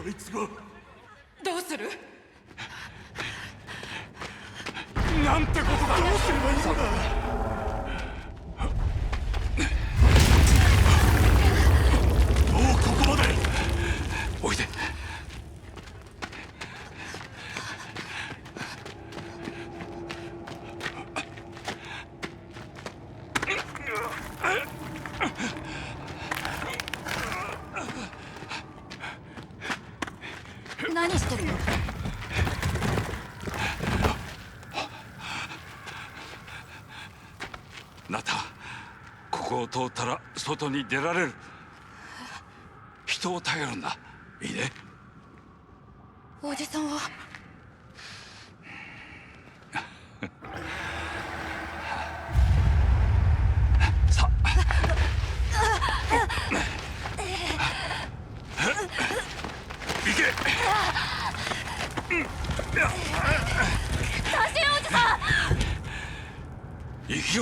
どうする？なんてことだ。どうすればいいんだ。もうここまで。おいで。何してるの？ナタ、ここを通ったら外に出られる。人を頼るんだ。いいね。おじさんは？さあ。行け。大変おじさん。行くよ。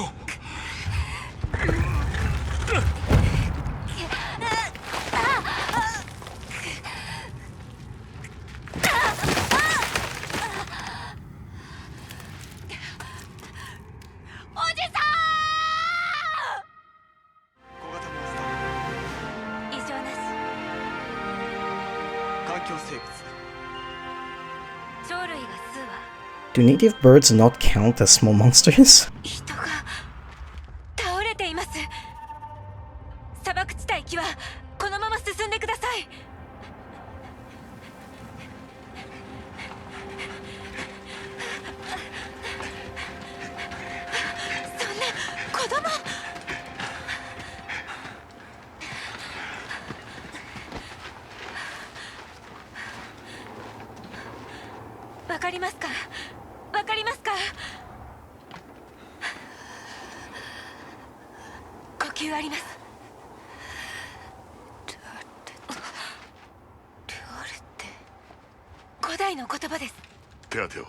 Do native birds not count as small monsters? 人が倒れています。砂漠地帯行きはこのまま進んでください。そんな子供。わかりますか？わかりますか？呼吸あります。古代の言葉です。手当てを。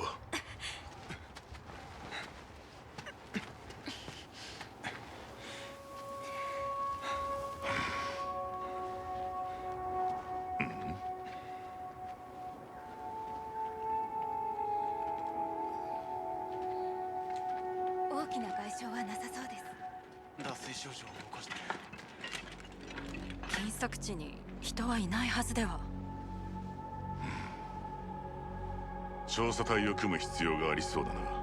大きな外傷はなさそうです。脱水症状を起こしてる。禁足地に人はいないはずでは。調査隊を組む必要がありそうだな。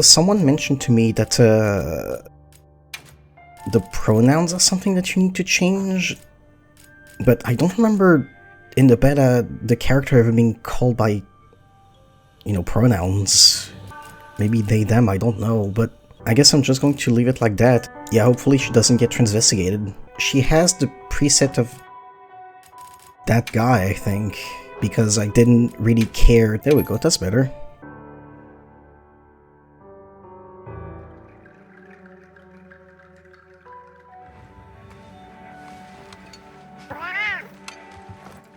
Someone mentioned to me that the pronouns are something that you need to change, but I don't remember in the beta the character ever being called by, pronouns. Maybe they, them, I don't know, but I guess I'm just going to leave it like that. Yeah, hopefully she doesn't get transvestigated. She has the preset of that guy, I think, because I didn't really care. There we go, that's better.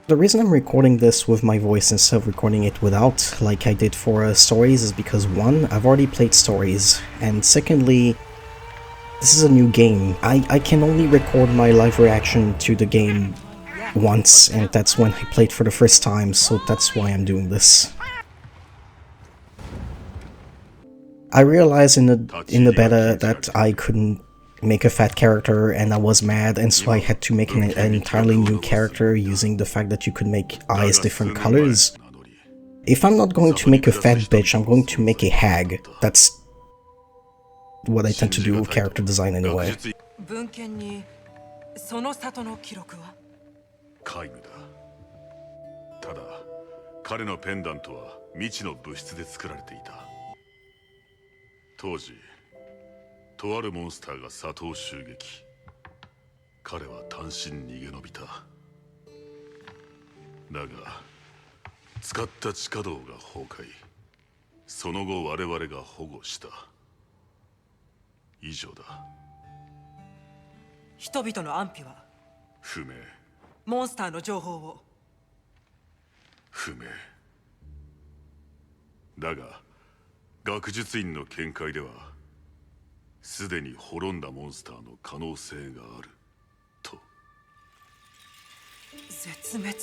The reason I'm recording this with my voice instead of recording it without, like I did for stories, is because one, I've already played stories, and secondly, this is a new game. I can only record my live reaction to the game once, and that's when I played for the first time, so that's why I'm doing this. I realized in the beta that I couldn't make a fat character, and I was mad, and so I had to make an entirely new character using the fact that you could make eyes different colors. If I'm not going to make a fat bitch, I'm going to make a hag. That's what I tend to do with character design anyway. 文献にその里の記録は？皆無だ。ただ、彼のペンダントは未知の物質で作られていた。当時、とあるモンスターが里を襲撃。彼は単身逃げ延びた。だが使った地下道が崩壊。その後我々が保護した。以上だ。人々の安否は？不明。モンスターの情報を？不明だが、学術院の見解ではすでに滅んだモンスターの可能性があると。絶滅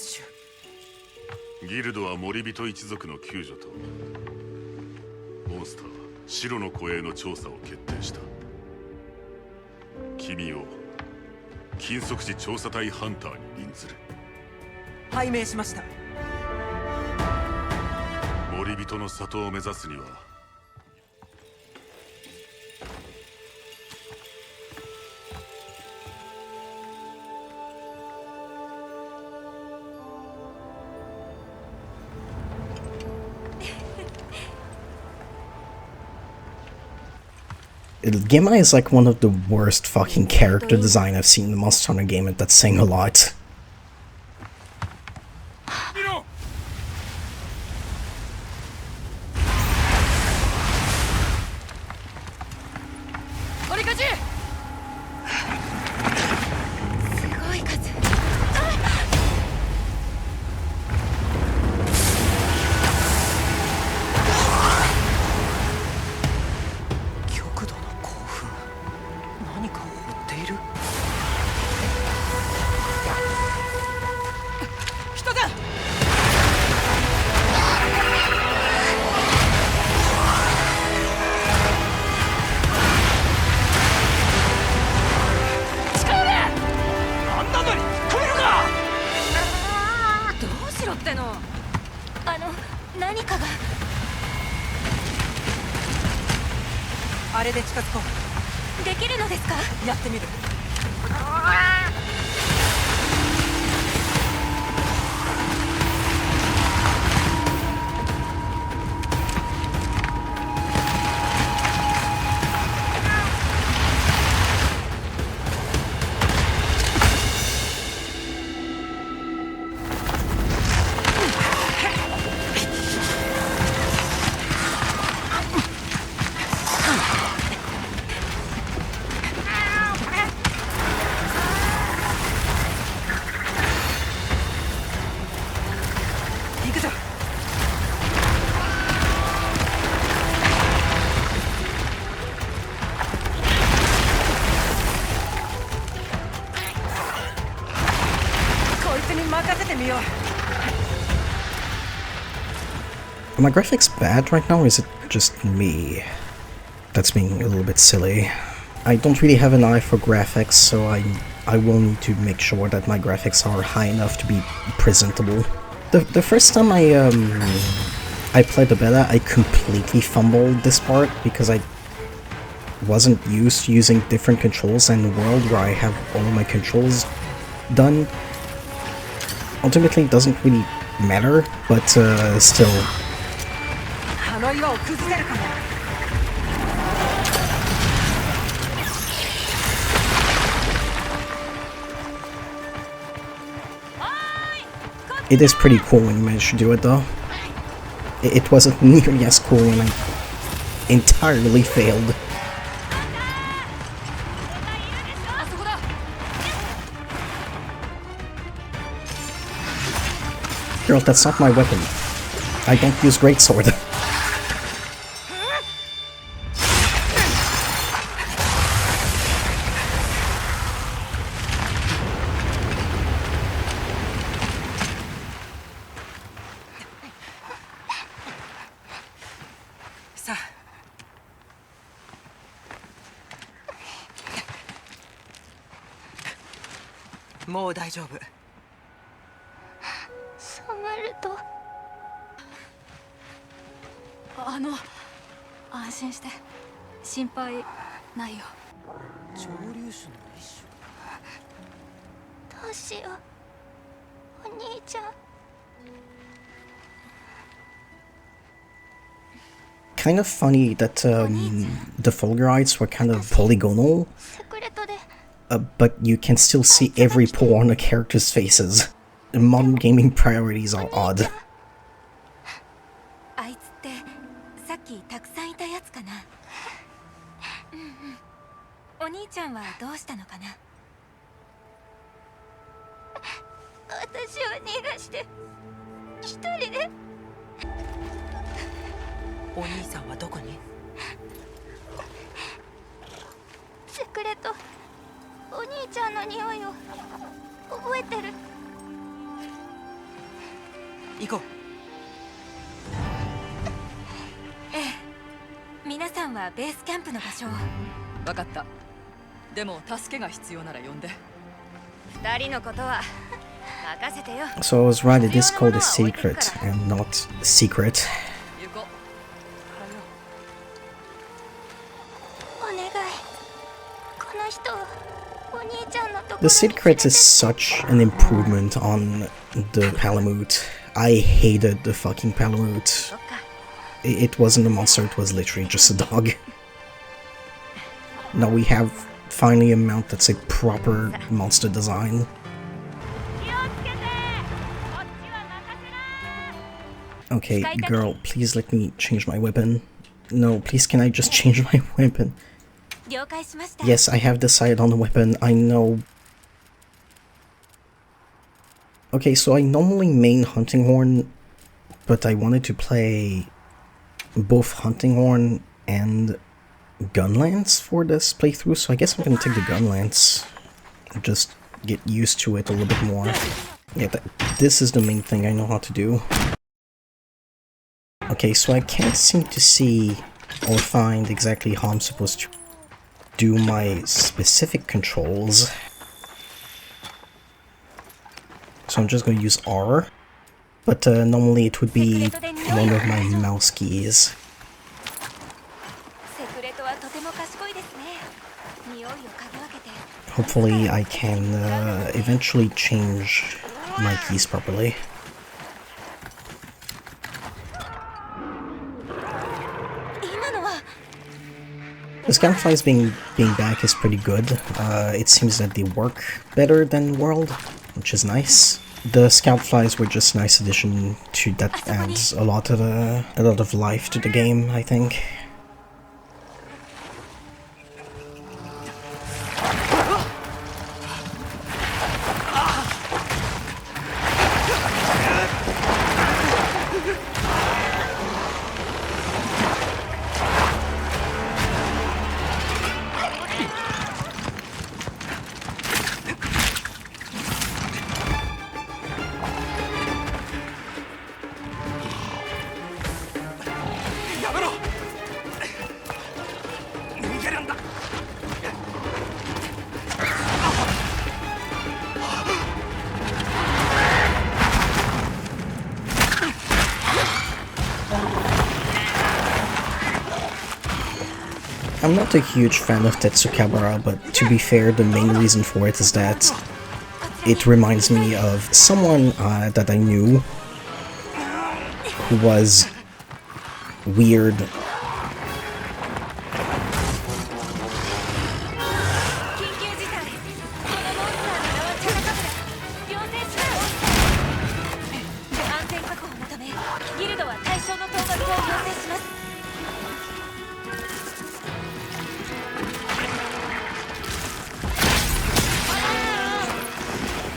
種。ギルドは森人一族の救助とモンスター白の湖影の調査を決定した。君を禁足時調査隊ハンターに任ずる。拝命しました。森人の里を目指すにはGemma is like one of the worst fucking character design I've seen in the Monster Hunter game, and that's saying a lot. Are my graphics bad right now, or is it just me that's being a little bit silly? I don't really have an eye for graphics, so I will need to make sure that my graphics are high enough to be presentable. The first time I played the beta, I completely fumbled this part because I wasn't used to using different controls, and in a world where I have all my controls done, ultimately it doesn't really matter, but still. It is pretty cool when you manage to do it, though. It wasn't nearly as cool when I entirely failed. Girl, that's not my weapon. I don't use greatsword. Kind of funny that the Fulgurites were kind of polygonal, but you can still see every pore on the characters' faces. Modern gaming priorities are odd. あいつってさっきたくさんいたやつかな。お兄ちゃんはどうしたのかな。私を逃がして一人で。お兄さんはどこに？セクレト、お兄ちゃんの匂いを覚えてる。行こう。ええ、皆さんはベースキャンプの場所を。分かった。でも助けが必要なら呼んで。二人のことは任せてよ。 So I was right, it is called a secret and not secret. 行こう。お願い、この人をお兄ちゃんのところに。 The secret is such an improvement on the Palamute. I hated the fucking Palamute. そっか。It wasn't a monster, it was literally just a dog. Now we have finally a mount that's a proper monster design. Okay, girl, please let me change my weapon. No, please can I just change my weapon? 了解しました。 Yes, I have decided on the weapon, I know. Okay, so I normally main Hunting Horn, but I wanted to play both Hunting Horn and Gunlance for this playthrough, so I guess I'm gonna take the Gunlance. Just get used to it a little bit more. Yeah, this is the main thing I know how to do. Okay, so I can't seem to see or find exactly how I'm supposed to do my specific controls. So I'm just going to use R, but normally it would be one of my mouse keys. セクレトはとても賢いですね。匂いを嗅ぎ分けて。 Hopefully I can eventually change my keys properly. The Scoutflies being back is pretty good. It seems that they work better than World, which is nice. The Scoutflies were just a nice addition to that adds a lot of life to the game, I think. I'm not a huge fan of Tetsukabara, but to be fair, the main reason for it is that it reminds me of someone that I knew who was weird.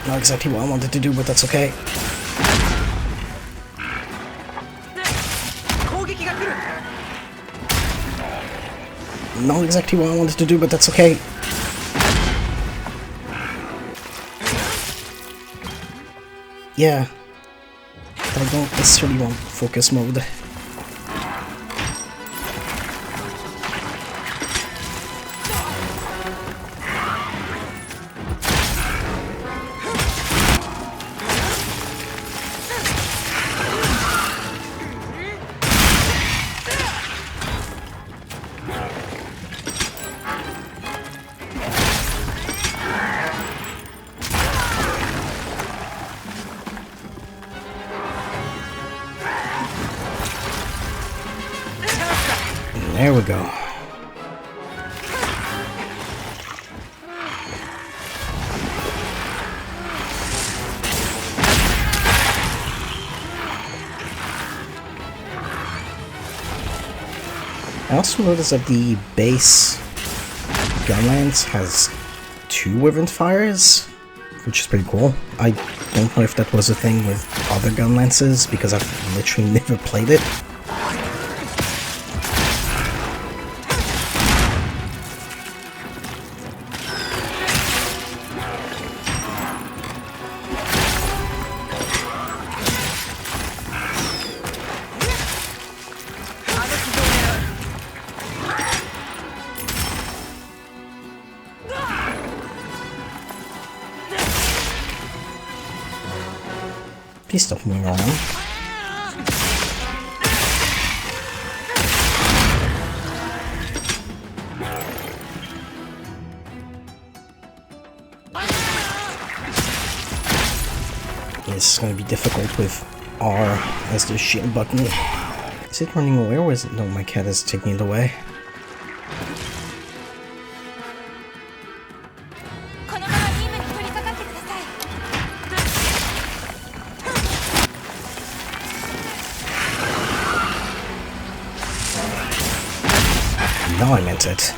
Not exactly what I wanted to do, but that's okay. Not exactly what I wanted to do, but that's okay. Yeah. But I don't necessarily want focus mode. There we go. I also noticed that the base gunlance has 2 Wyvern fires, which is pretty cool. I don't know if that was a thing with other gunlances, because I've literally never played it. Please stop moving around. This is gonna be difficult with R as the shield button. Is it running away or is it? No, my cat is taking it away. このまま任務に取り掛かってください。 Now I meant it.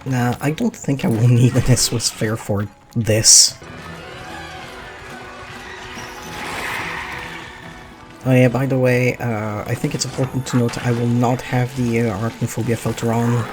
Nah, I don't think I will need an SOS Fair for this. Oh yeah, by the way, I think it's important to note I will not have the Arachnophobia filter on.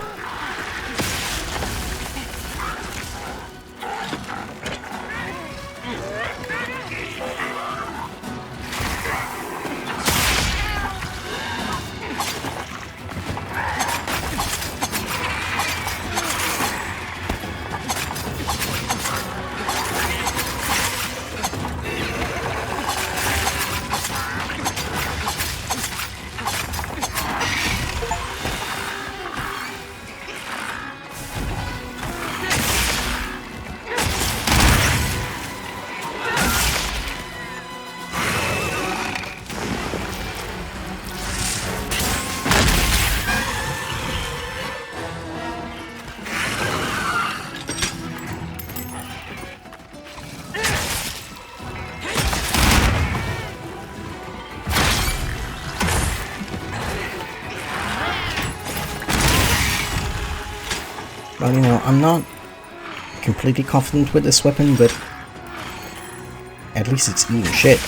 Well, you know, I'm not completely confident with this weapon, but at least it's eating shit.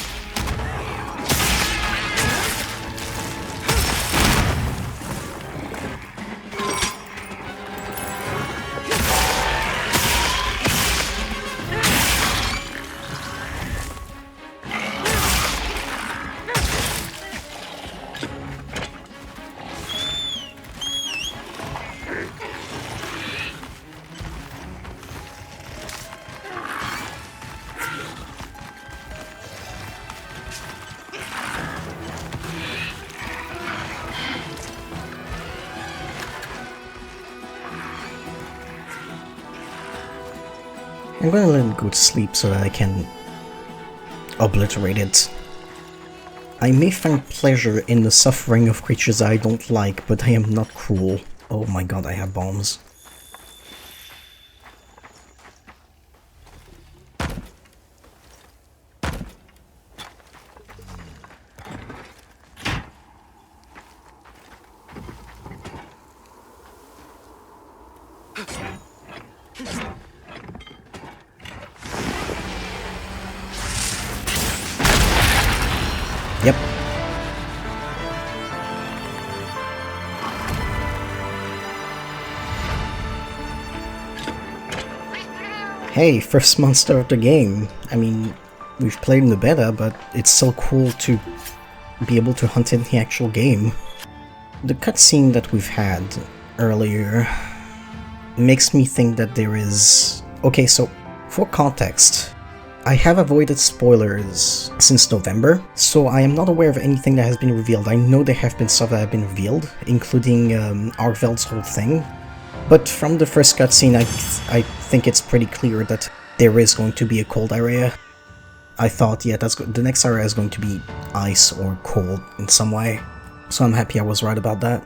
I'm gonna let it go to sleep so that I can obliterate it. I may find pleasure in the suffering of creatures I don't like, but I am not cruel. Oh my god, I have bombs. Yep. Hey, first monster of the game. I mean, we've played in the beta, but it's so cool to be able to hunt in the actual game. The cutscene that we've had earlier makes me think that there is... Okay, so, for context, I have avoided spoilers since November, so I am not aware of anything that has been revealed. I know there have been stuff that have been revealed, including Arveld's whole thing. But from the first cutscene, I think it's pretty clear that there is going to be a cold area. I thought, yeah, the next area is going to be ice or cold in some way. So I'm happy I was right about that.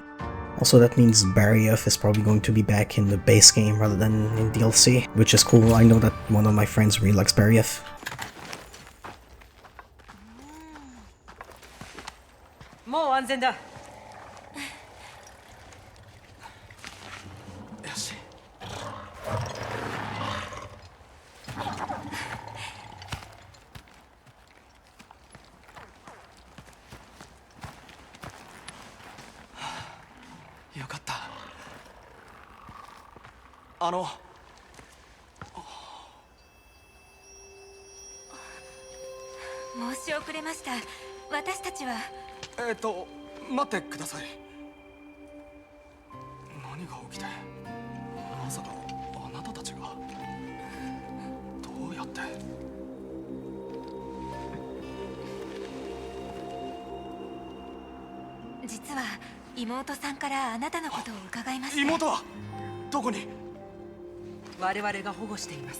Also, that means Barioth is probably going to be back in the base game rather than in DLC, which is cool. I know that one of my friends really likes Barioth. もう安全だ。よし。よかった。申し遅れました。私たちは待ってください。何が起きて、まさかあなたたちが。どうやって。実は妹さんからあなたのことを伺いました。妹はどこに。我々が保護しています。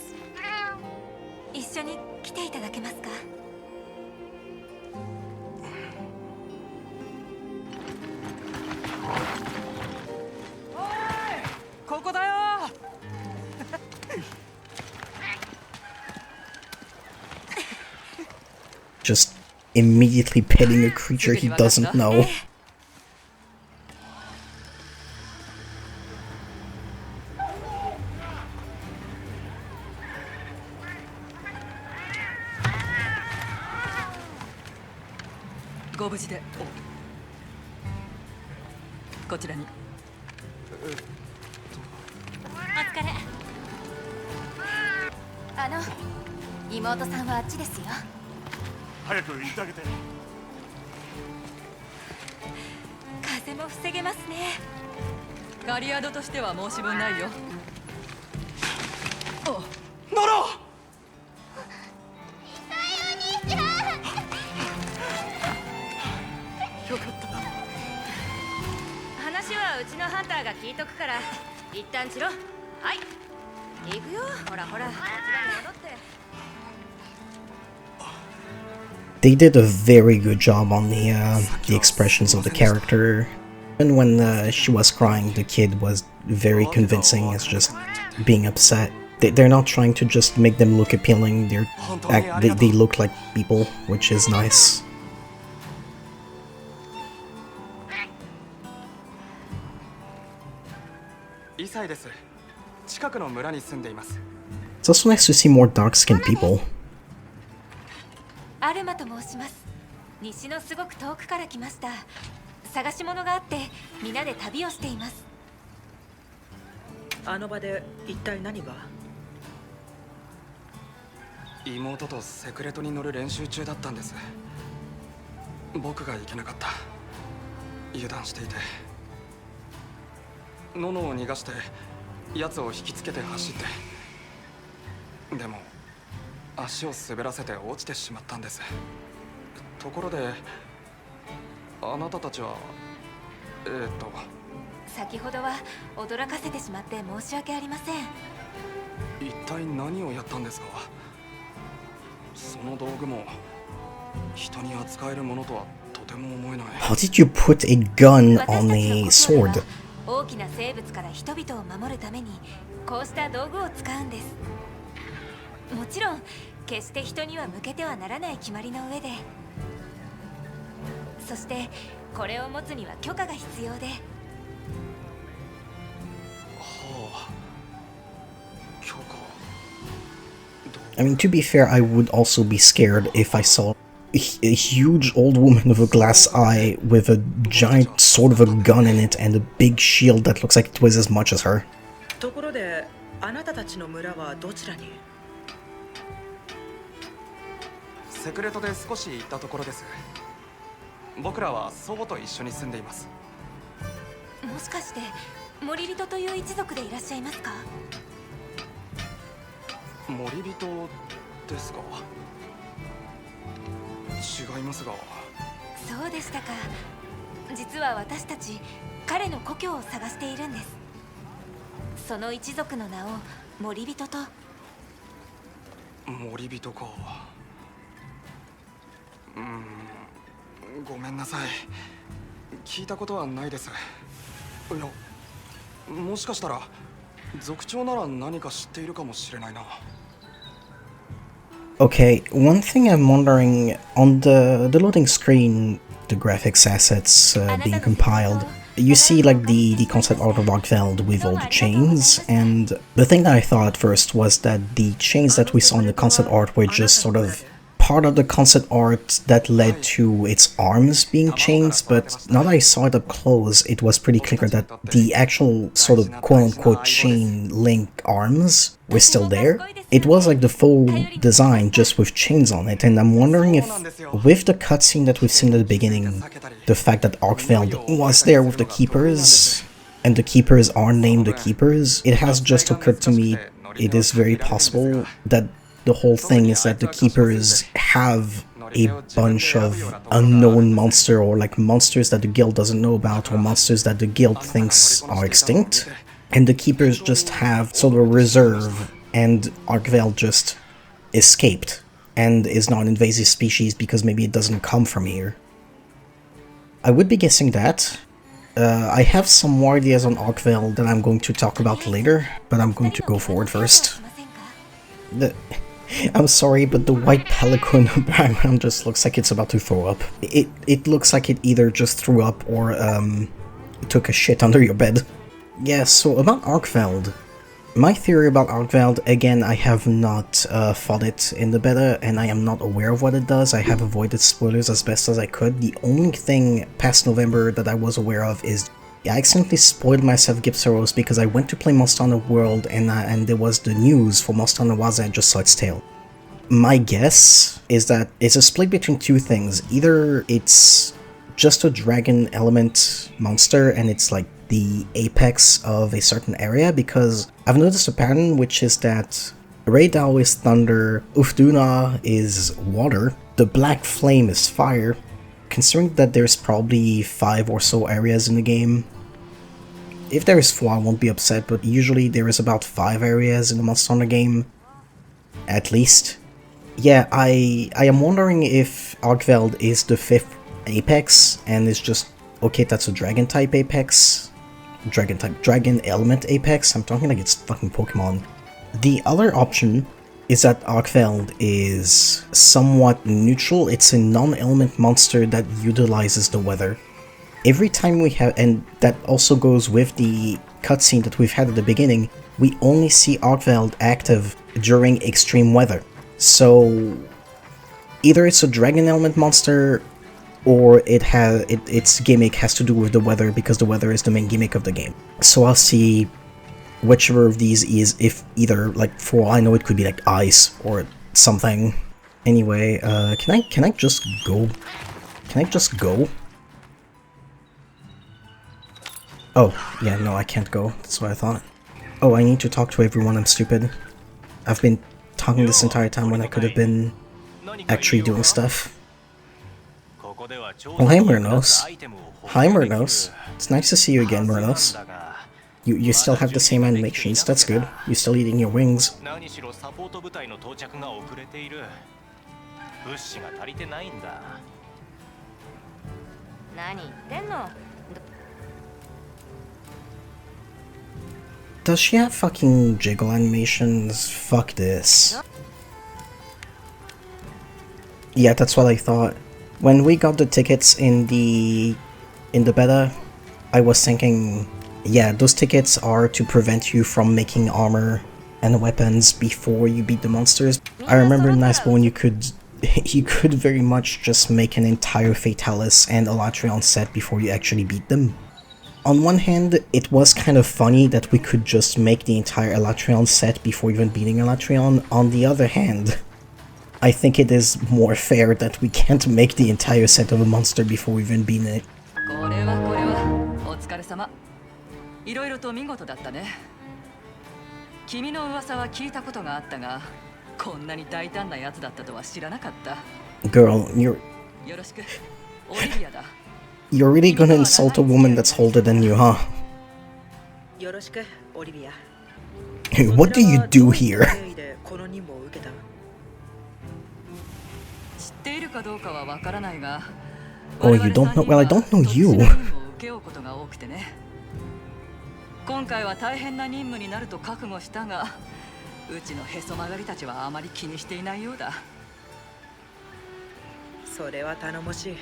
一緒に来ていただけますか。ここだよ。Just immediately petting a creature he doesn't know. ご無事で。こちらに。お疲れ。妹さんはあっちですよ。早く行ってあげて。風も防げますね。ガリアドとしては申し分ないよ。ノロ。よかった。話はうちのハンターが聞いとくから一旦チロ。はい行くよ。ほらほらこちらに戻って。 They did a very good job on the expressions of the character. And when she was crying, the kid was very convincing as just being upset. They're not trying to just make them look appealing. They look like people, which is nice. イサイです。近くの村に住んでいます。 It's also nice to see more dark-skinned people. アルマと申します。西のすごく遠くから来ました。探し物があって皆で旅をしています。あの場で一体何が。妹とセクレトに乗る練習中だったんです。僕が行けなかった。油断していて。ノノを逃がして奴を引きつけて走って。でも足を滑らせて落ちてしまったんです。ところであなたたちは先ほどは驚かせてしまって申し訳ありません。一体何をやったんですか。その道具も人に扱えるものとはとても思えない。 How did you put a gun on a sword? 大きな生物から人々を守るためにこうした道具を使うんです。もちろん決して人には向けてはならない決まりの上で、そしてこれを持つには許可が必要で。はあ、許可。I mean, to be fair, I would also be scared if I saw a huge old woman with a glass eye with a giant sort of a gun in it and a big shield that looks like it weighs as much as her. ところであなたたちの村はどちらに。セクレトで少し行ったところです。僕らは祖母と一緒に住んでいます。もしかして森人という一族でいらっしゃいますか。森人ですか。違いますが。そうでしたか。実は私たち彼の故郷を探しているんです。その一族の名を森人と。森人か。ごめんなさい。聞いたことはないです。いや、もしかしたら族長なら何か知っているかもしれないな。Okay, one thing I'm wondering, on the loading screen, the graphics assets being compiled, you see like the concept art of Arkveld with all the chains, and the thing that I thought at first was that the chains that we saw in the concept art were just sort of part of the concept art that led to its arms being chains, but now that I saw it up close, it was pretty clear that the actual sort of quote-unquote chain link arms were still there. It was like the full design just with chains on it, and I'm wondering if with the cutscene that we've seen at the beginning, the fact that Arkveld was there with the Keepers, and the Keepers are named the Keepers, it has just occurred to me it is very possible that the whole thing is that the Keepers have a bunch of unknown monster, or like monsters that the guild doesn't know about, or monsters that the guild thinks are extinct, and the Keepers just have sort of a reserve, and Arkveld just escaped and is not an invasive species because maybe it doesn't come from here. I would be guessing that. I have some more ideas on Arkveld that I'm going to talk about later, but I'm going to go forward first. I'm sorry, but the white pelican background just looks like it's about to throw up. It looks like it either just threw up or took a shit under your bed. Yeah, so about Arkveld. My theory about Arkveld, again, I have not fought it in the beta, and I am not aware of what it does. I have avoided spoilers as best as I could. The only thing past November that I was aware of is I accidentally spoiled myself Gipsaros because I went to play Monster Hunter World and there was the news for Monster Hunter Waza and just saw its tail. My guess is that it's a split between two things. Either it's just a dragon element monster and it's like the apex of a certain area, because I've noticed a pattern, which is that Reidao is thunder, Ufduna is water, the Black Flame is fire. Considering that there's probably 5 or so areas in the game, if there is 4 I won't be upset, but usually there is about 5 areas in the Monster Hunter game, at least. Yeah, I am wondering if Arkveld is the 5th apex and is just, okay, that's a dragon type apex, dragon element apex. I'm talking like it's fucking Pokemon. The other option is that Arkveld is somewhat neutral. It's a non-element monster that utilizes the weather. Every time we have, and that also goes with the cutscene that we've had at the beginning, we only see Arkveld active during extreme weather. So either it's a dragon element monster, or its gimmick has to do with the weather, because the weather is the main gimmick of the game. So I'll see whichever of these is, if either, like, for all I know, it could be like ice or something. Anyway, can I just go? Can I just go? Oh, yeah, no, I can't go. That's what I thought. Oh, I need to talk to everyone, I'm stupid. I've been talking this entire time when I could have been actually doing stuff. Oh, hey, Myrnos. Hi, Myrnos. It's nice to see you again, Myrnos. You still have the same animations, that's good. You're still eating your wings. Does she have fucking jiggle animations? Fuck this. Yeah, that's what I thought. When we got the tickets in the beta, I was thinking, yeah, those tickets are to prevent you from making armor and weapons before you beat the monsters. I remember in Icebone you could very much just make an entire Fatalis and Elatrion set before you actually beat them. On one hand, it was kind of funny that we could just make the entire Elatrion set before even beating Elatrion. On the other hand, I think it is more fair that we can't make the entire set of a monster before we've even beaten it. いろいろと見事だったね。君の噂は聞いたことがあったが、こんなに大胆なやつだったとは知らなかった。 Girl, よろしく。オリビアだ。 you're really gonna insult a woman that's older than you, huh? よろしく、オリビア。 What do you do here? この任務を受けた。知っているかどうかはわからないが、 Oh, you don't know? Well, I don't know you. 我々三人は特殊な任務を請け負うことが多くてね。今回は大変な任務になると覚悟したが、うちのへそ曲がりたちはあまり気にしていないようだ。それは頼もしい。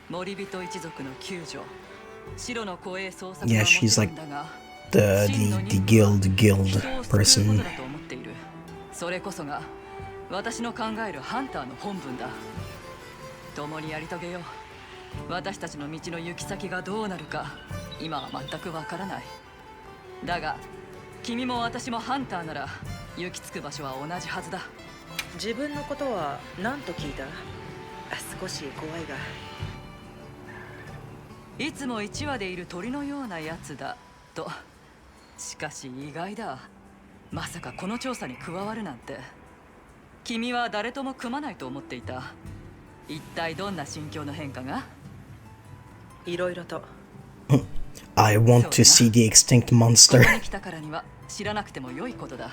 森人一族の救助、白の護衛捜索 Yeah, はもち she's ろ like んだが、 the 真の the 任 the 務は guild 人を救う person. ことだと思っている。それこそが私の考えるハンターの本分だ。共にやり遂げよう。私たちの道の行き先がどうなるか今は全くわからない。だが君も私もハンターなら行き着く場所は同じはずだ。自分のことは何と聞いた？少し怖いが。いつも1羽でいる鳥のようなやつだと。しかし意外だ。まさかこの調査に加わるなんて。君は誰とも組まないと思っていた。一体どんな心境の変化が？いろいろと。I want to see the extinct こ monster. こに来たからには知らなくても良いことだ。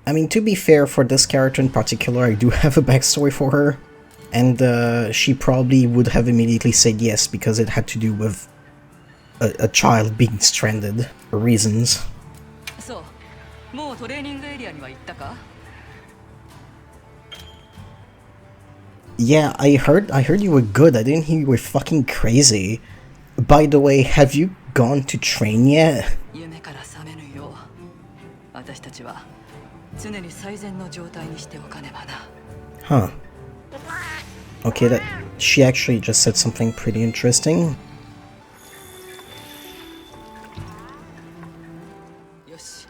I mean, to be fair, for this character in particular, I do have a backstory for her. And she probably would have immediately said yes because it had to do with a child being stranded for reasons. そう、もうトレーニングエリアには行ったか？ Yeah, I heard you were good. I didn't hear you were fucking crazy. By the way, have you gone to train yet? 夢から覚めぬよう、私たちは常に最善の状態にしておかねばな。 Huh. Okay, that she actually just said something pretty interesting. よし、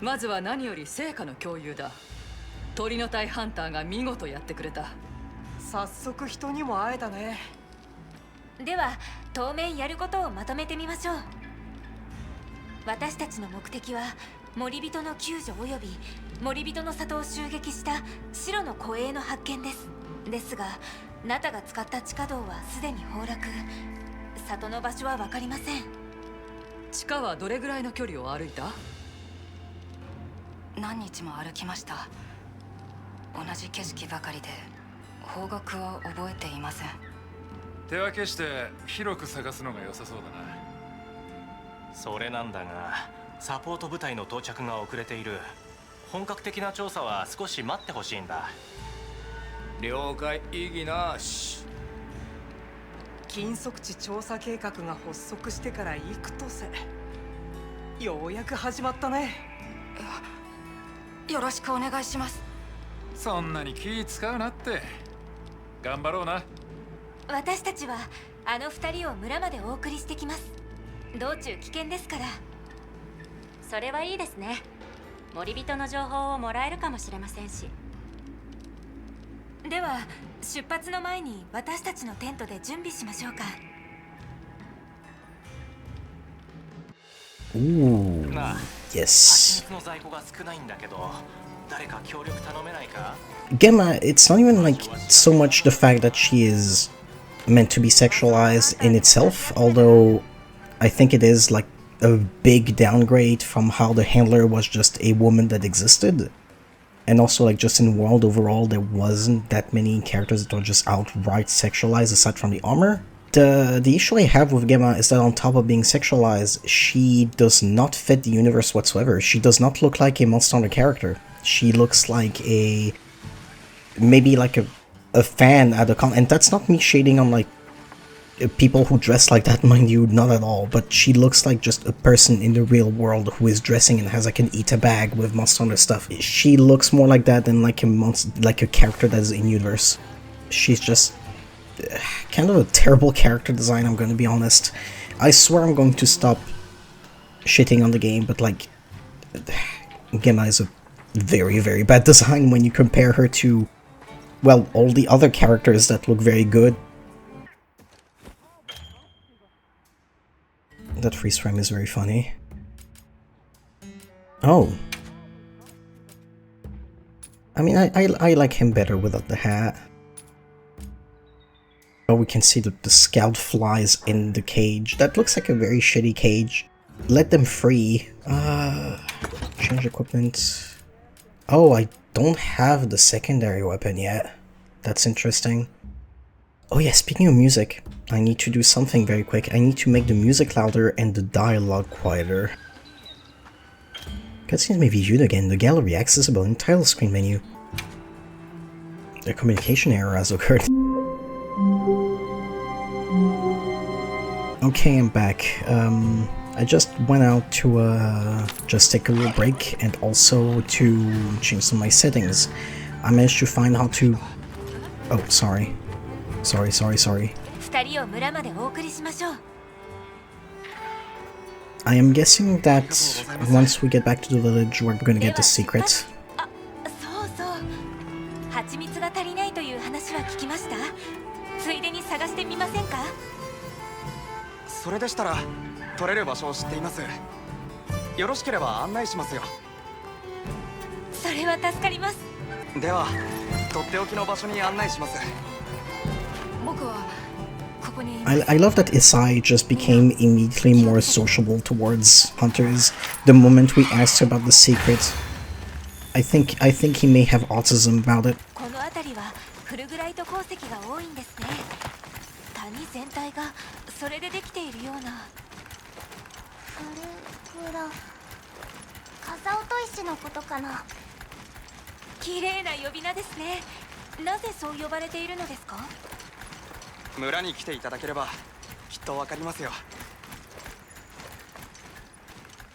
まずは何より成果の共有だ。鳥の体ハンターが見事やってくれた。早速人にも会えたね。では当面やることをまとめてみましょう。私たちの目的は森人の救助および森人の里を襲撃した白の護衛の発見です。ですがナタが使った地下道はすでに崩落。里の場所は分かりません。地下はどれぐらいの距離を歩いた？何日も歩きました。同じ景色ばかりで方角を覚えていません。手分けして広く探すのが良さそうだな。それなんだが、サポート部隊の到着が遅れている。本格的な調査は少し待ってほしいんだ。了解、異議なし。禁足地調査計画が発足してから幾とせ、ようやく始まったね。よろしくお願いします。そんなに気使うなって。頑張ろうな。私たちはあの2人を村までお送りしてきます。道中危険ですから。それはいいですね。森人の情報をもらえるかもしれませんし。では出発の前に私たちのテントで準備しましょうか。 Ooh, なあ、 yes. 蜂蜜の在庫が少ないんだけど、誰か協力頼めないか？ Gemma, it's not even like so much the fact that she is meant to be sexualized in itself, although I think it is like a big downgrade from how the handler was just a woman that existed. And also, like, just in world overall, there wasn't that many characters that were just outright sexualized aside from the armor. The issue I have with Gemma is that on top of being sexualized, she does not fit the universe whatsoever. She does not look like a Monster Hunter character. She looks like a... maybe like a fan at a con, and that's not me shading on like people who dress like that, mind you, not at all, but she looks like just a person in the real world who is dressing and has like an eat a bag with Monster Hunter stuff. She looks more like that than like a character that is in universe. She's just kind of a terrible character design, I'm gonna be honest. I swear I'm going to stop shitting on the game, but like Gemma is a very, very bad design when you compare her to, well, all the other characters that look very good. That freeze frame is very funny. Oh. I mean, I like him better without the hat. Oh, we can see the scout flies in the cage. That looks like a very shitty cage. Let them free. Change equipment. Oh, I don't have the secondary weapon yet. That's interesting. Oh yeah, speaking of music, I need to do something very quick. I need to make the music louder and the dialogue quieter. Cutscenes may be viewed again. The gallery accessible in title screen menu. A communication error has occurred. Okay, I'm back. I just went out to just take a little break and also to change some of my settings. I managed to find how to... Oh, sorry. Sorry. 二人を村までお送りしましょう。 I am guessing that once we get back to the village, we're gonna get the secret. そうそう。蜂蜜が足りないという話は聞きました。ついでに探してみませんか？それでしたら取れる場所を知っています。よろしければ案内しますよ。それは助かります。ではとっておきの場所に案内します。僕は I love that Isai just became immediately more sociable towards hunters the moment we asked about the secret. I think he may have autism about it. この辺りはフルグライト鉱石が多いんですね。谷全体がそれでできているような。フルグラ風音石のことかな。綺麗な呼び名ですね。なぜそう呼ばれているのですか？村に来ていただければきっとわかりますよ。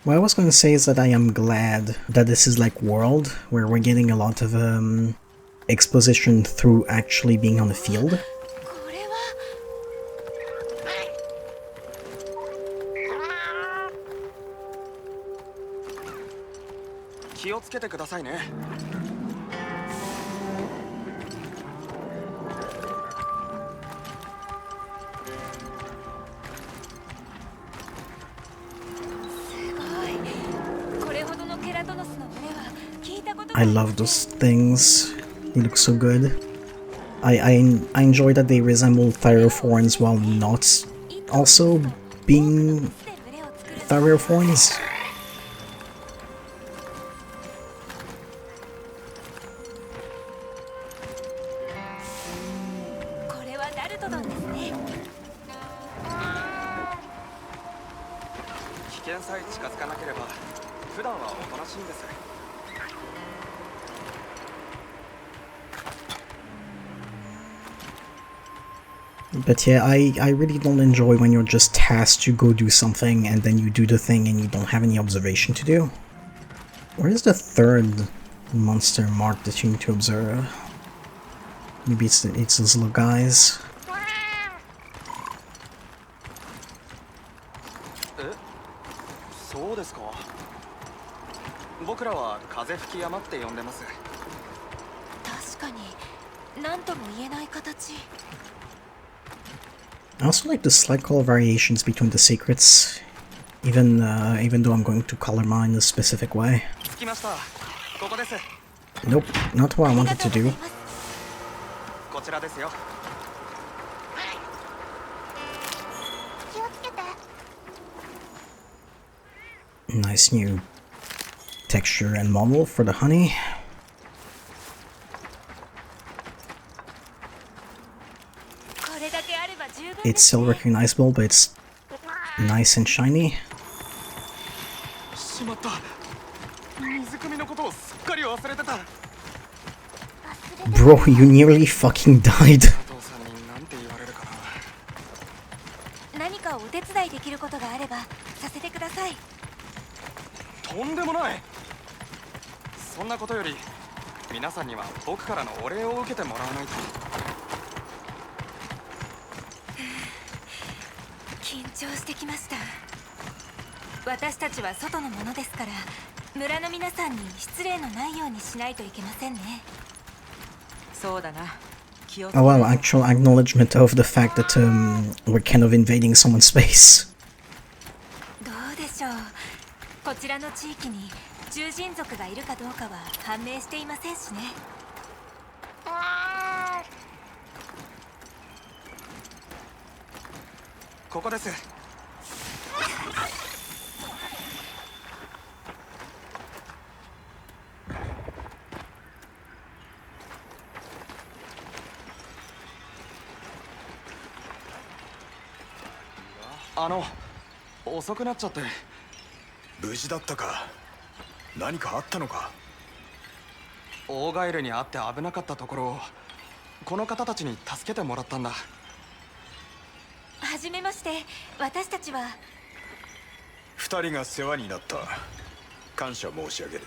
What I was going to say is that I am glad that this is like World, where we're getting a lot of exposition through actually being on the field. 気をつけてくださいね。I love those things. They look so good. I enjoy that they resemble thyrophorns while not also being thyrophorns. But yeah, I really don't enjoy when you're just tasked to go do something and then you do the thing and you don't have any observation to do. Where is the third monster mark that you need to observe? Maybe it's those little guys. I also like the slight color variations between the secrets, even though I'm going to color mine a specific way. Nope, not what I wanted to do. Nice new texture and model for the honey. It's still recognizable, but it's nice and shiny. Bro, you nearly fucking died. 何かお手伝いできることがあればさせてください。とんでもない。そんなことより皆さんには僕からのお礼を受けてもらわないと。緊張してきました。私たちは外のものですから、村の皆さんに失礼のないようにしないといけませんね。そうだな。 Oh wow, actual acknowledgement of the fact that we're kind of invading someone's space. どうでしょう。こちらの地域に獣人族がいるかどうかは判明していませんしね。ここです。遅くなっちゃって。無事だったか。何かあったのか。オーガエルに会って危なかったところをこの方たちに助けてもらったんだ。はじめまして。私たちは二人が世話になった。感謝申し上げる。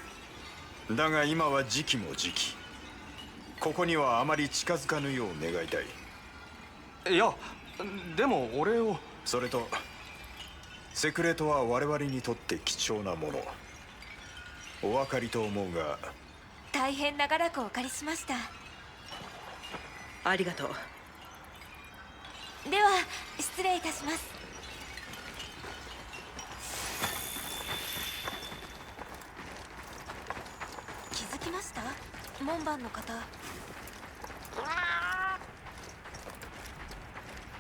だが今は時期も時期。ここにはあまり近づかぬよう願いたい。いや、でも俺を。それとセクレトは我々にとって貴重なもの。お分かりと思うが。大変長らくお借りしました。ありがとう。では失礼いたします。気づきました？門番の方。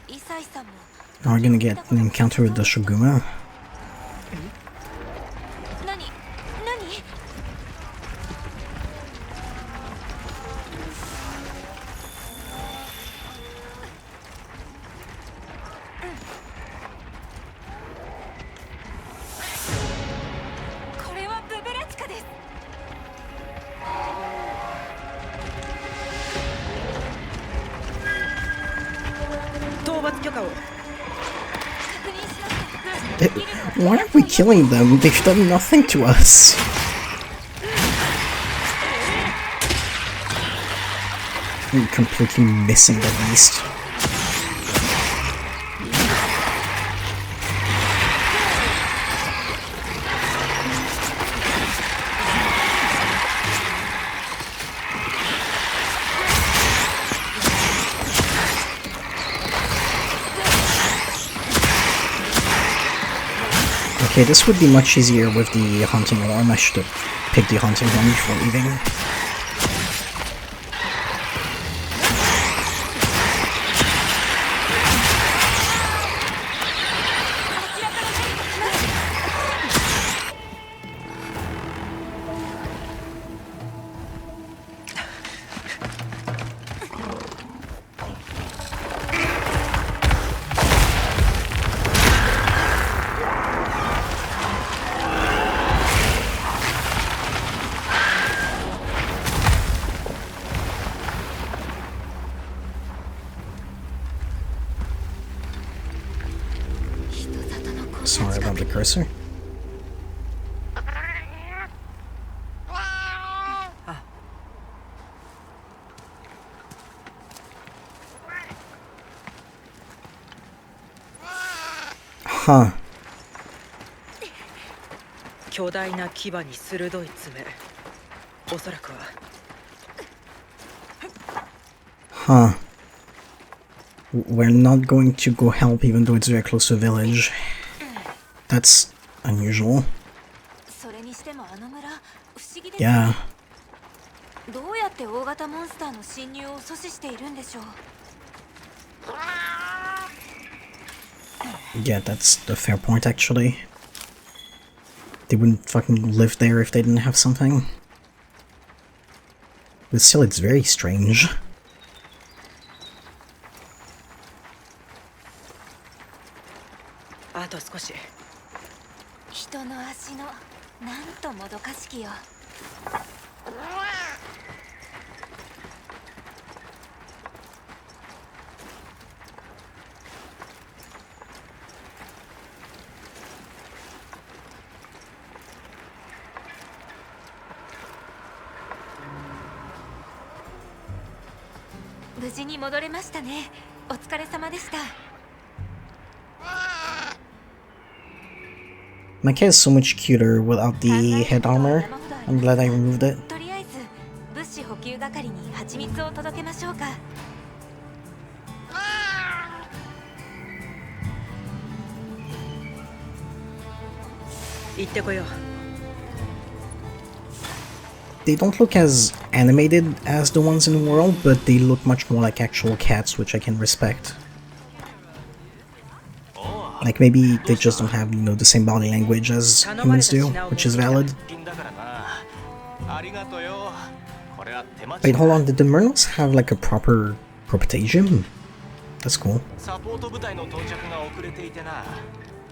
イサイさんも。Now we're gonna get an encounter with the Shoguma. 何？これはブブラチカです。討伐許可を。Why aren't we killing them? They've done nothing to us. We're completely missing the beast. Okay, this would be much easier with the hunting horn. I should have picked the hunting horn before leaving. Sorry about the cursor. Huh. 巨大な牙に鋭い爪。おそらくは。Huh. We're not going to go help even though it's very close to a village. That's unusual. Yeah. どうやって大型モンスターの侵入を阻止しているんでしょう。Yeah, that's a fair point actually. They wouldn't fucking live there if they didn't have something. But still, it's very strange. あと少し。人の足のなんともどかしきよ。無事に戻れましたね。お疲れ様でした。My cat is so much cuter without the head armor. I'm glad I removed it. とりあえず物資補給係に蜂蜜を届けましょうか。行ってこよう。They don't look as animated as the ones in the world, but they look much more like actual cats, which I can respect. お Like maybe they just don't have, you know, the same body language as humans do, which is valid. Wait, hold on, did the Myrtles have like a proper gym? That's cool. サポート部隊の到着が遅れていてな、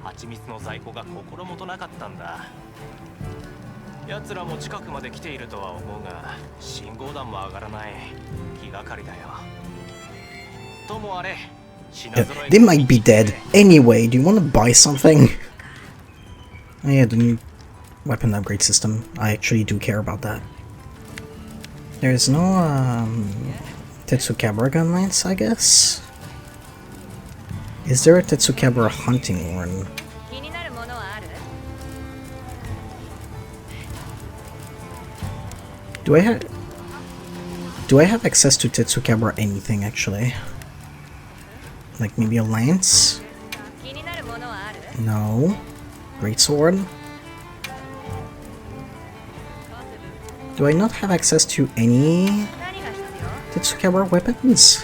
蜂蜜の在庫が心もとなかったんだ。奴らも近くまで来ているとは思うが、信号弾も上がらない。気がかりだよ。ともあれ、Yeah, they might be dead. Anyway, do you want to buy something? Oh yeah, the new weapon upgrade system. I actually do care about that. There's no, Tetsukabura gun lance, I guess? Is there a Tetsukabura hunting one? Do I have access to Tetsukabura anything, actually? Like maybe a lance? No. Greatsword? Do I not have access to any Tetsukabura weapons?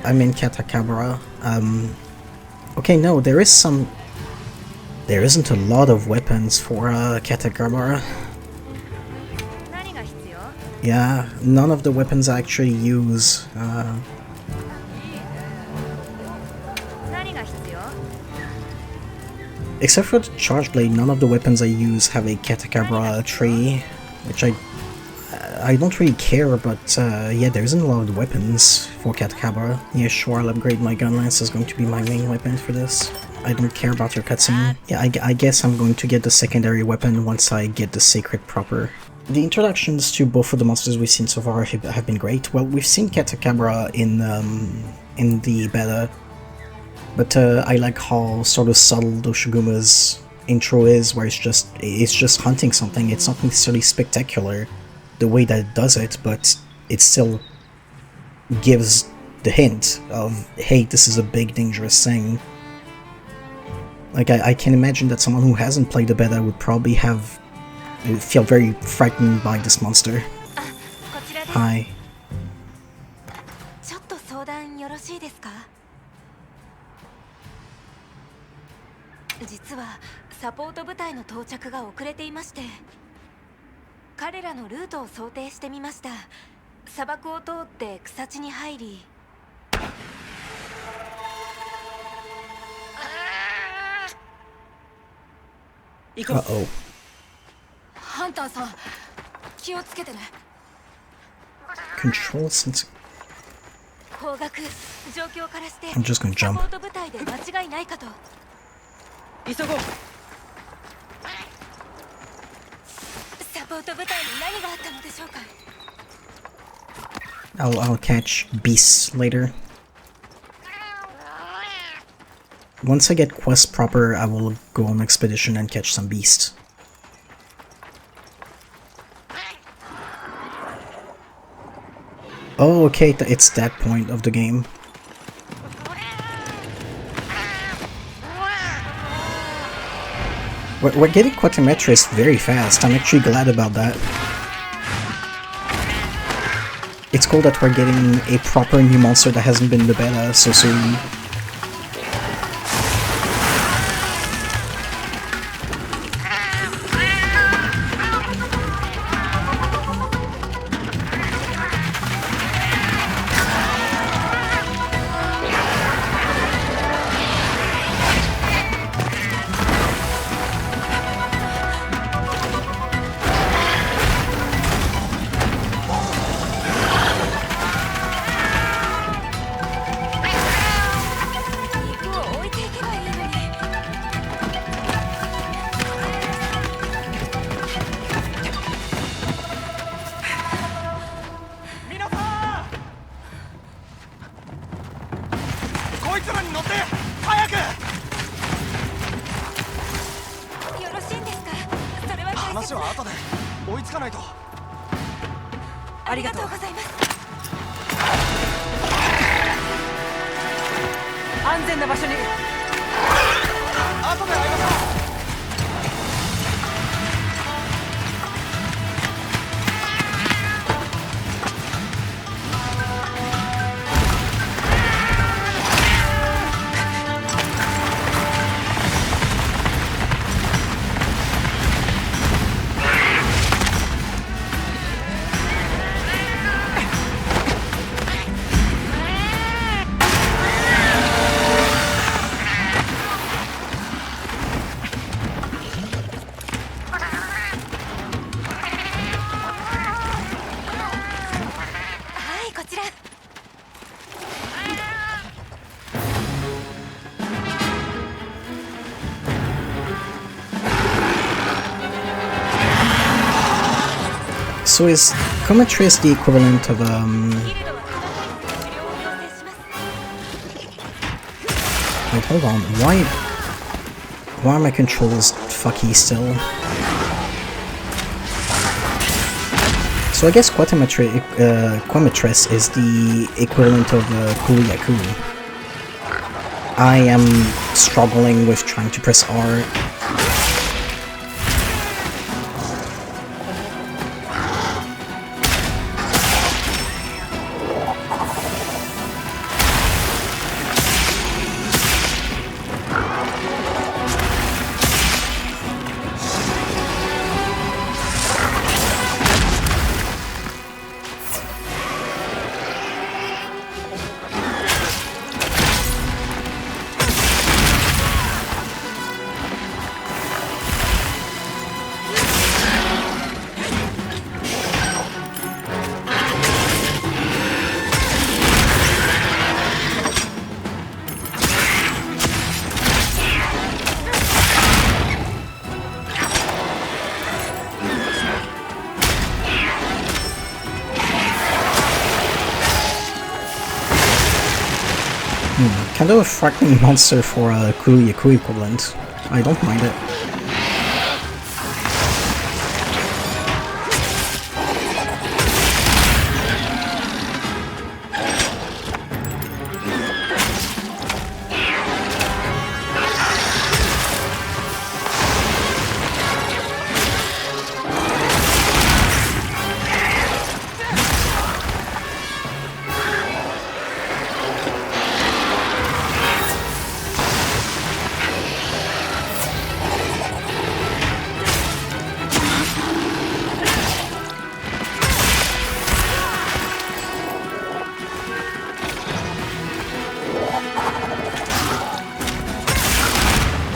I mean Katakabura. Okay, no, there is some... There isn't a lot of weapons for Katakabura. Yeah, none of the weapons I actually use. Except for the Charge Blade, none of the weapons I use have a Katakabura tree, which I don't really care, but yeah, there isn't a lot of weapons for Katakabura. Yeah, sure, I'll upgrade my gun lance is going to be my main weapon for this. I don't care about your cutscene. Yeah, I guess I'm going to get the secondary weapon once I get the Sacred proper. The introductions to both of the monsters we've seen so far have been great. Well, we've seen Katakabura in the beta, but I like how sort of subtle Doshoguma's intro is, where it's just hunting something. It's not necessarily spectacular the way that it does it, but it still gives the hint of, hey, this is a big dangerous thing. Like I can imagine that someone who hasn't played the beta would probably feel very frightened by this monster. Hi. ちょっと相談よろしいですか？実はサポート部隊の到着が遅れていまして、彼らのルートを想定してみました。砂漠を通って草地に入り、Uh-oh. ハンターさん、気をつけてね。 Control sense. 方角、状況からして I'm just gonna サ jump. ポート部隊で間違いないかと。急ごう。サポート部隊に何があったのでしょうか。 I'll catch beasts later. Once I get quest proper, I will go on expedition and catch some beasts. Oh, okay, it's that point of the game. We're getting Quatermetrist very fast. I'm actually glad about that. It's cool that we're getting a proper new monster that hasn't been in the beta so soon. So is Cometris the equivalent of Wait, hold on. Why are my controls fucky still? So I guess Cometris is the equivalent of Kuyaku. I am struggling with trying to press R. Kind of a frightening monster for a Kuyaku equivalent. I don't mind it.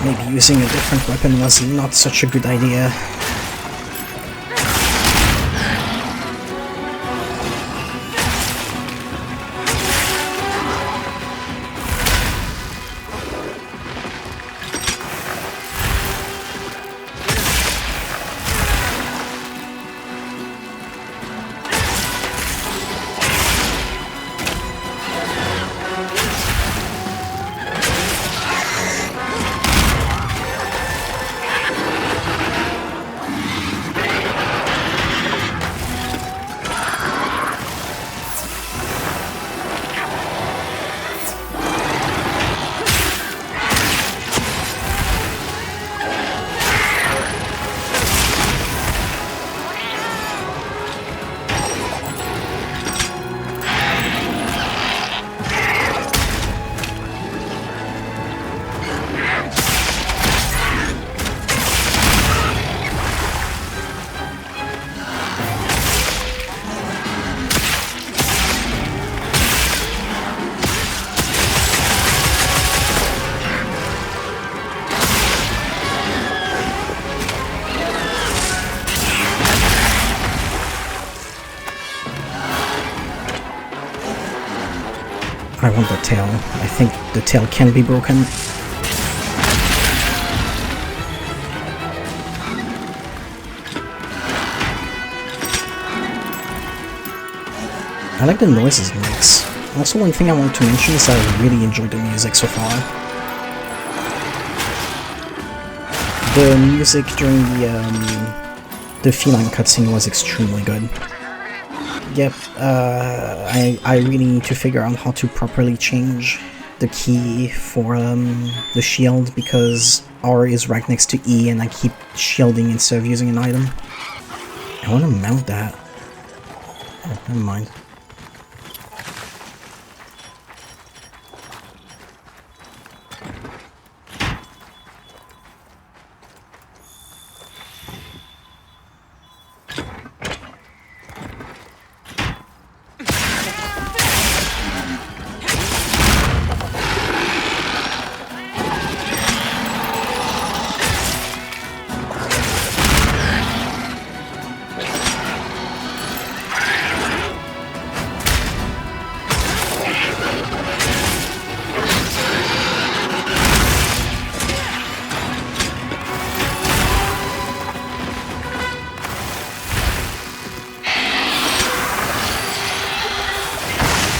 Maybe using a different weapon was not such a good idea. I want the tail. I think the tail can be broken. I like the noises it makes. Also, one thing I want to mention is that I really enjoyed the music so far. The music during the feline cutscene was extremely good. Yep, I really need to figure out how to properly change the key for the shield, because R is right next to E and I keep shielding instead of using an item. I want to mount that. Oh, never mind.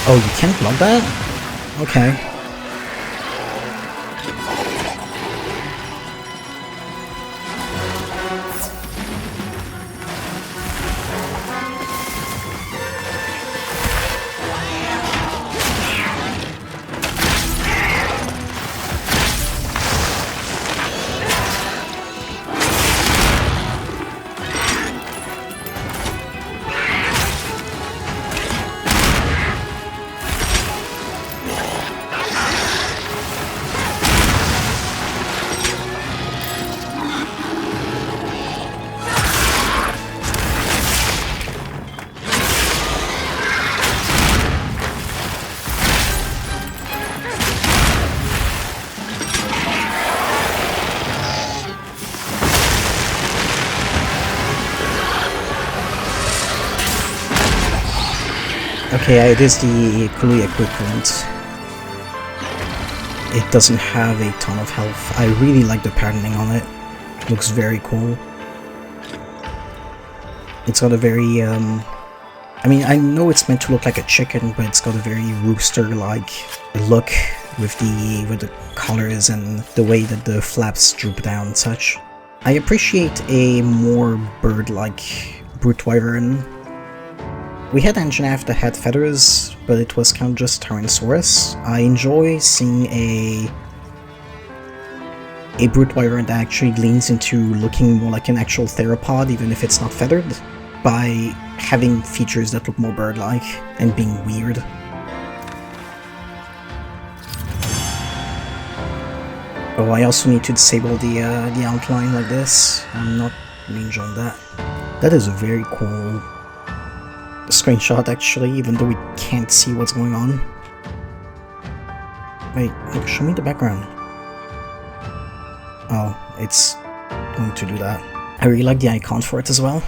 Oh, you can't block that? Okay. Okay, it is the Kuli equivalent. It doesn't have a ton of health. I really like the patterning on it. It looks very cool. It's got a very, I mean, I know it's meant to look like a chicken, but it's got a very rooster-like look with the colors and the way that the flaps droop down and such. I appreciate a more bird-like brute wyvern. We had Anjanath that had feathers, but it was kind of just Tyrannosaurus. I enjoy seeing a brute wyvern that actually leans into looking more like an actual theropod, even if it's not feathered, by having features that look more bird-like and being weird. Oh, I also need to disable the outline like this. I'm not really enjoying that. That is a very cool screenshot, actually, even though we can't see what's going on. Wait, look, show me the background. Oh, it's going to do that. I really like the icon for it as well.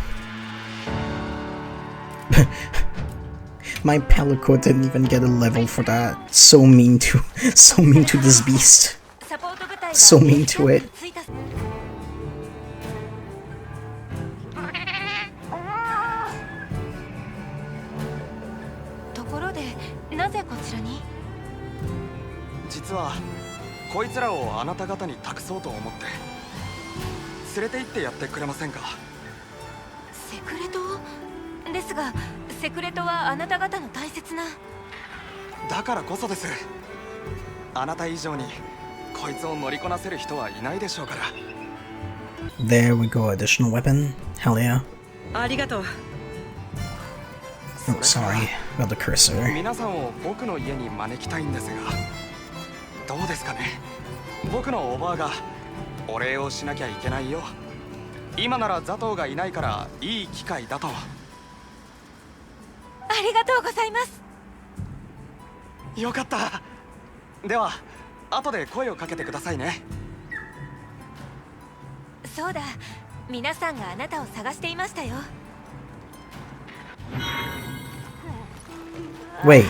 My Palico didn't even get a level for that. So mean to this beast. So mean to it.実はこいつらをあなた方に託そうと思って連れて行ってやってくれませんか。セクレトですが、セクレトはあなた方の大切な。だからこそです。あなた以上にこいつを乗りこなせる人はいないでしょうから。There we go, additional weapon. Hell yeah. ありがとう。Oh, sorry about the cursor. 皆さんを僕の家に招きたいんですが、どうですかね。僕のおばあがお礼をしなきゃいけないよ。今ならザトウがいないからいい機会だと。ありがとうございます。よかった。では後で声をかけてくださいね。そうだ、皆さんがあなたを探していましたよ。Wait.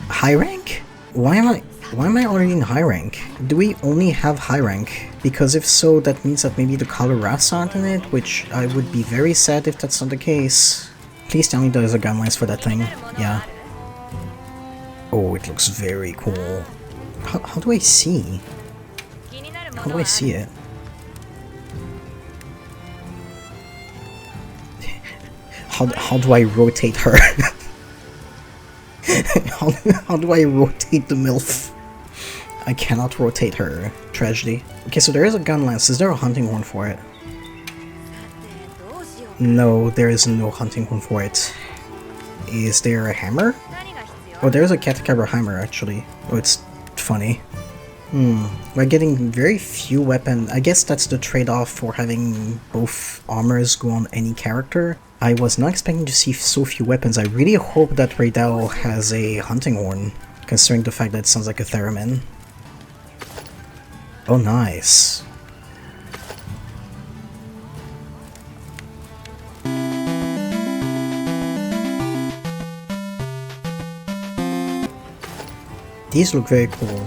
High rank? Why am I already in high rank? Do we only have high rank? Because if so, that means that maybe the color rafts aren't in it, which I would be very sad if that's not the case. Please tell me there's a gun list for that thing. Yeah. Oh, it looks very cool. How do I see? How do I see it? How do I rotate her? how do I rotate the MILF? I cannot rotate her. Tragedy. Okay, so there is a gun lance. Is there a hunting horn for it? No, there is no hunting horn for it. Is there a hammer? Oh, there's a Katakabra hammer, actually. Oh, it's funny. We're getting very few weapons. I guess that's the trade-off for having both armors go on any character. I was not expecting to see so few weapons. I really hope that Raidao has a hunting horn, considering the fact that it sounds like a theremin. Oh, nice. These look very cool.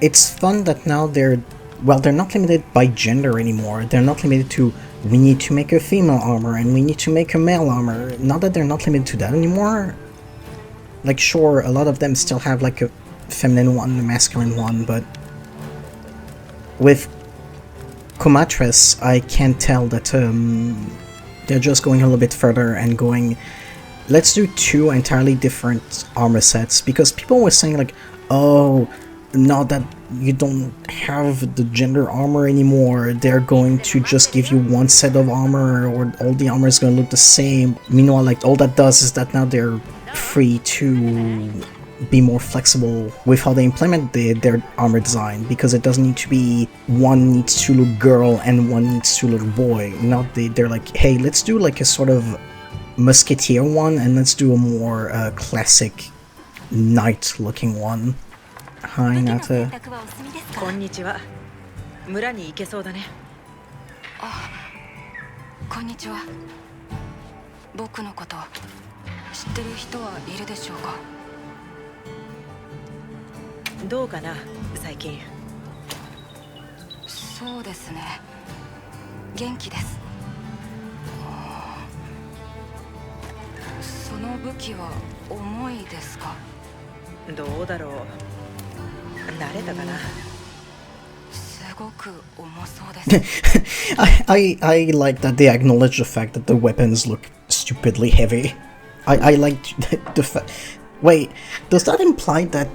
It's fun that now they're not limited by gender anymore. They're not limited to, we need to make a female armor and we need to make a male armor. Now that they're not limited to that anymore, Like, sure, a lot of them still have like a feminine one, a masculine one, but with Comatris, I can tell that they're just going a little bit further and going, let's do two entirely different armor sets, because people were saying like, oh, now that you don't have the gender armor anymore, they're going to just give you one set of armor, or all the armor is going to look the same. Meanwhile, like, all that does is that now they're free to be more flexible with how they implement their armor design, because it doesn't need to be one needs to look girl and one needs to look boy. Now they're like, hey, let's do like a sort of musketeer one, and let's do a more classic knight looking one. Hi, Nata. こんにちは。村に行けそうだね。あ、こんにちは。僕のこと知ってる人はいるでしょうか。どうかな、最近。そうですね。元気です。その武器は重いですか。どうだろう。慣れたかな。すごく重そうです。I like that they acknowledge the fact that the weapons look stupidly heavy. I like the fact. Wait, does that imply that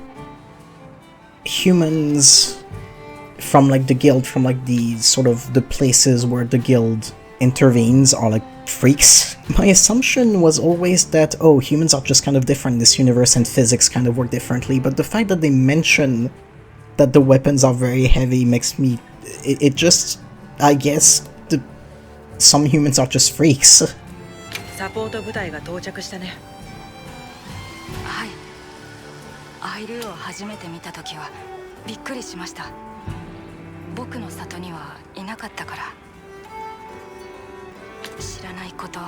humans from like the guild, from like the sort of the places where the guild intervenes, are like freaks? My assumption was always that, oh, humans are just kind of different in this universe and physics kind of work differently, but the fact that they mention that the weapons are very heavy makes me... It just... I guess some humans are just freaks. サポート部隊が到着したね。はい。アイルーを初めて見たときはびっくりしました。僕の里にはいなかったから。知らないこと、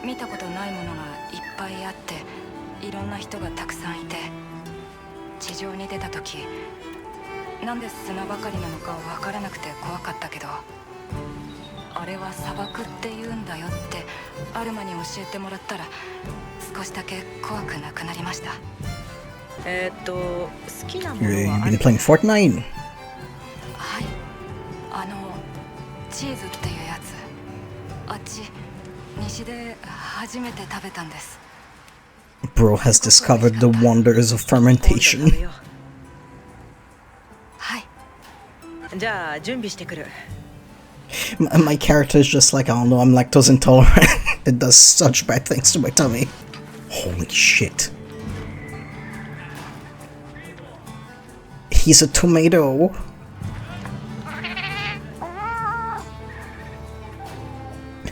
見たことないものがいっぱいあって、いろんな人がたくさんいて、地上に出たとき、なんで砂ばかりなのかわからなくて怖かったけど、あれは砂漠って言うんだよってアルマに教えてもらったら少しだけ怖くなくなりました。好きなものは You've been playing Fortnite? はい、チーズっていうやつ、あっち西で初めて食べたんです。 Bro has discovered the wonders of fermentation. はい。じゃあ準備してくる。My character is just like, I don't know, I'm lactose intolerant. It does such bad things to my tummy. Holy shit. He's a tomato.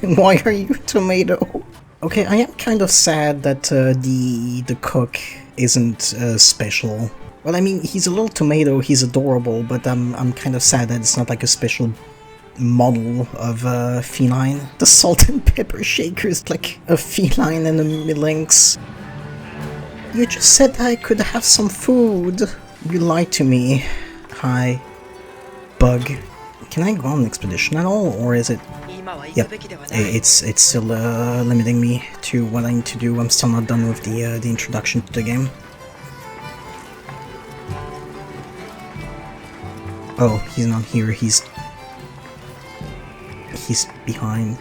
Why are you a tomato? Okay, I am kind of sad that the cook isn't special. Well, I mean, he's a little tomato, he's adorable, but I'm kind of sad that it's not like a special model of a feline. The salt and pepper shaker is like a feline and a lynx. You just said I could have some food. You lied to me. Hi, bug. Can I go on an expedition at all, or is it? Yep, it's still limiting me to what I need to do. I'm still not done with the introduction to the game. Oh, he's not here. He's behind.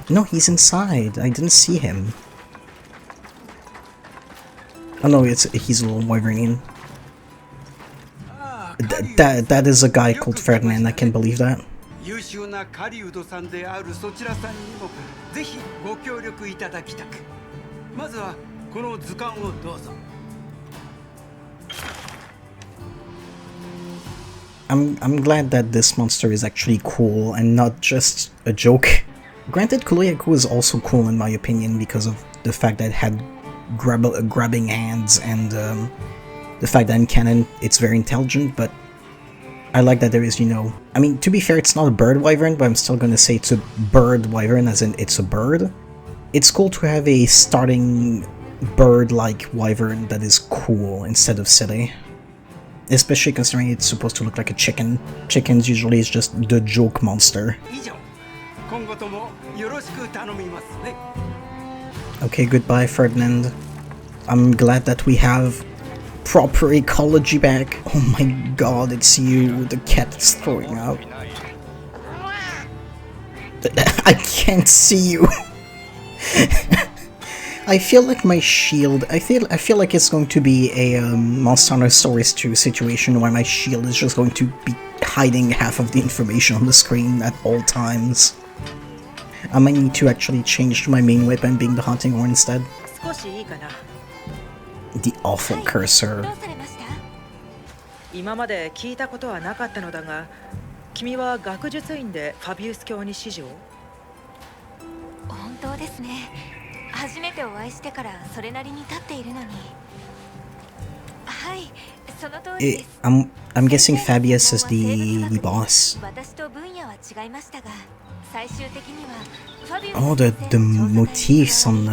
No, he's inside. I didn't see him. Oh no, he's a little wyvernian. That is a guy called Ferdinand. I can't believe that. 優秀な狩人さんであるそちらさんにもぜひご協力いただきたく。まずはこの図鑑をどうぞ。I'm glad that this monster is actually cool and not just a joke. Granted, Kuliaku is also cool in my opinion because of the fact that it had grabbing hands and the fact that in canon it's very intelligent, but I like that there is, you know... I mean, to be fair, it's not a bird wyvern, but I'm still gonna say it's a bird wyvern, as in it's a bird. It's cool to have a starting bird-like wyvern that is cool instead of silly. Especially considering it's supposed to look like a chicken. Chickens usually is just the joke monster. Okay, goodbye, Ferdinand. I'm glad that we have proper ecology back. Oh my god, it's you. The cat is throwing up. I can't see you. I feel like my shield. I feel like it's going to be a Monster Hunter Stories 2 situation where my shield is just going to be hiding half of the information on the screen at all times. I might need to actually change my main weapon being the hunting horn instead. The awful cursor. 今まで聞いたことはなかったのだが、君は学術院でファビウス教に師事を？本当ですね。初めてお会いしてからそれなりに経っているのに。はい、その通りです。I'm guessing Fabius is the boss. 私と分野は違いましたが、最終的には Oh, the motifs on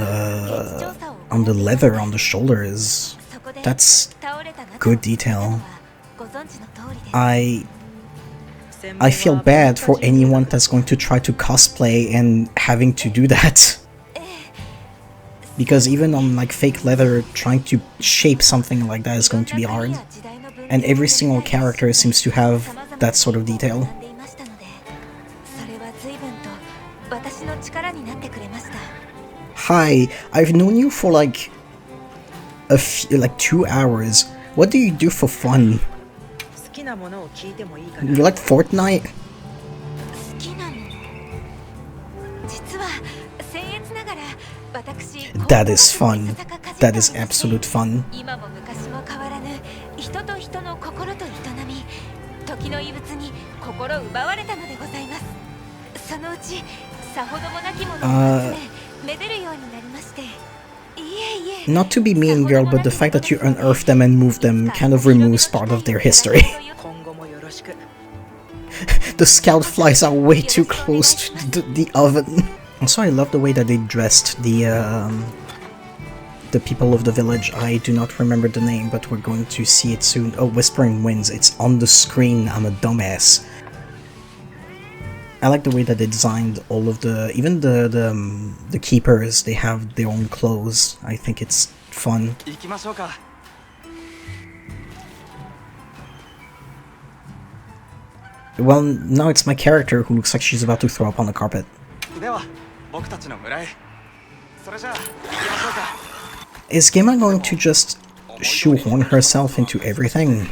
the leather on the shoulders. That's good detail. I feel bad for anyone that's going to try to cosplay and having to do that. Because even on like fake leather, trying to shape something like that is going to be hard. And every single character seems to have that sort of detail. Hi, I've known you for like 2 hours. What do you do for fun? You like Fortnite? That is fun. That is absolute fun. Not to be mean, girl, but the fact that you unearth them and move them kind of removes part of their history. The scout flies are way too close to the oven. Also, I love the way that they dressed the people of the village. I do not remember the name, but we're going to see it soon. Oh, Whispering Winds. It's on the screen. I'm a dumbass. I like the way that they designed all of even the keepers. They have their own clothes. I think it's fun. Well, now it's my character who looks like she's about to throw up on the carpet. Is Gemma going to just shoehorn herself into everything?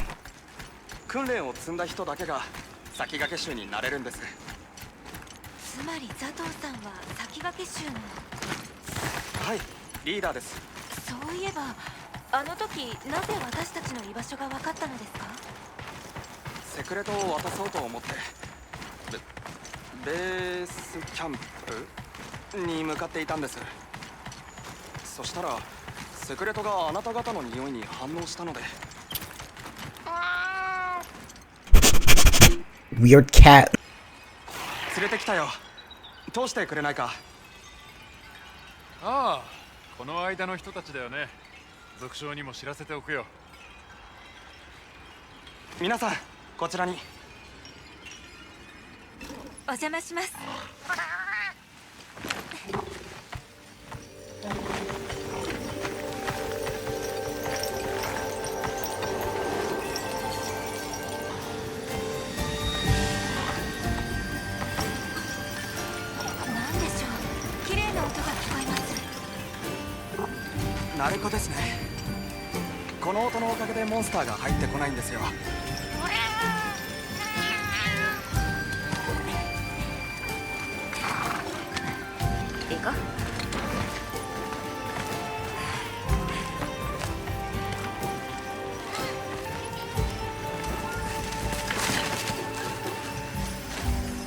Weird cat. 連れてきたよ。通してくれないか。ああ、この間の人たちだよね。族長にも知らせておくよ。皆さん、こちらに。お邪魔します。鳴子ですね。この音のおかげでモンスターが入ってこないんですよ。いいか？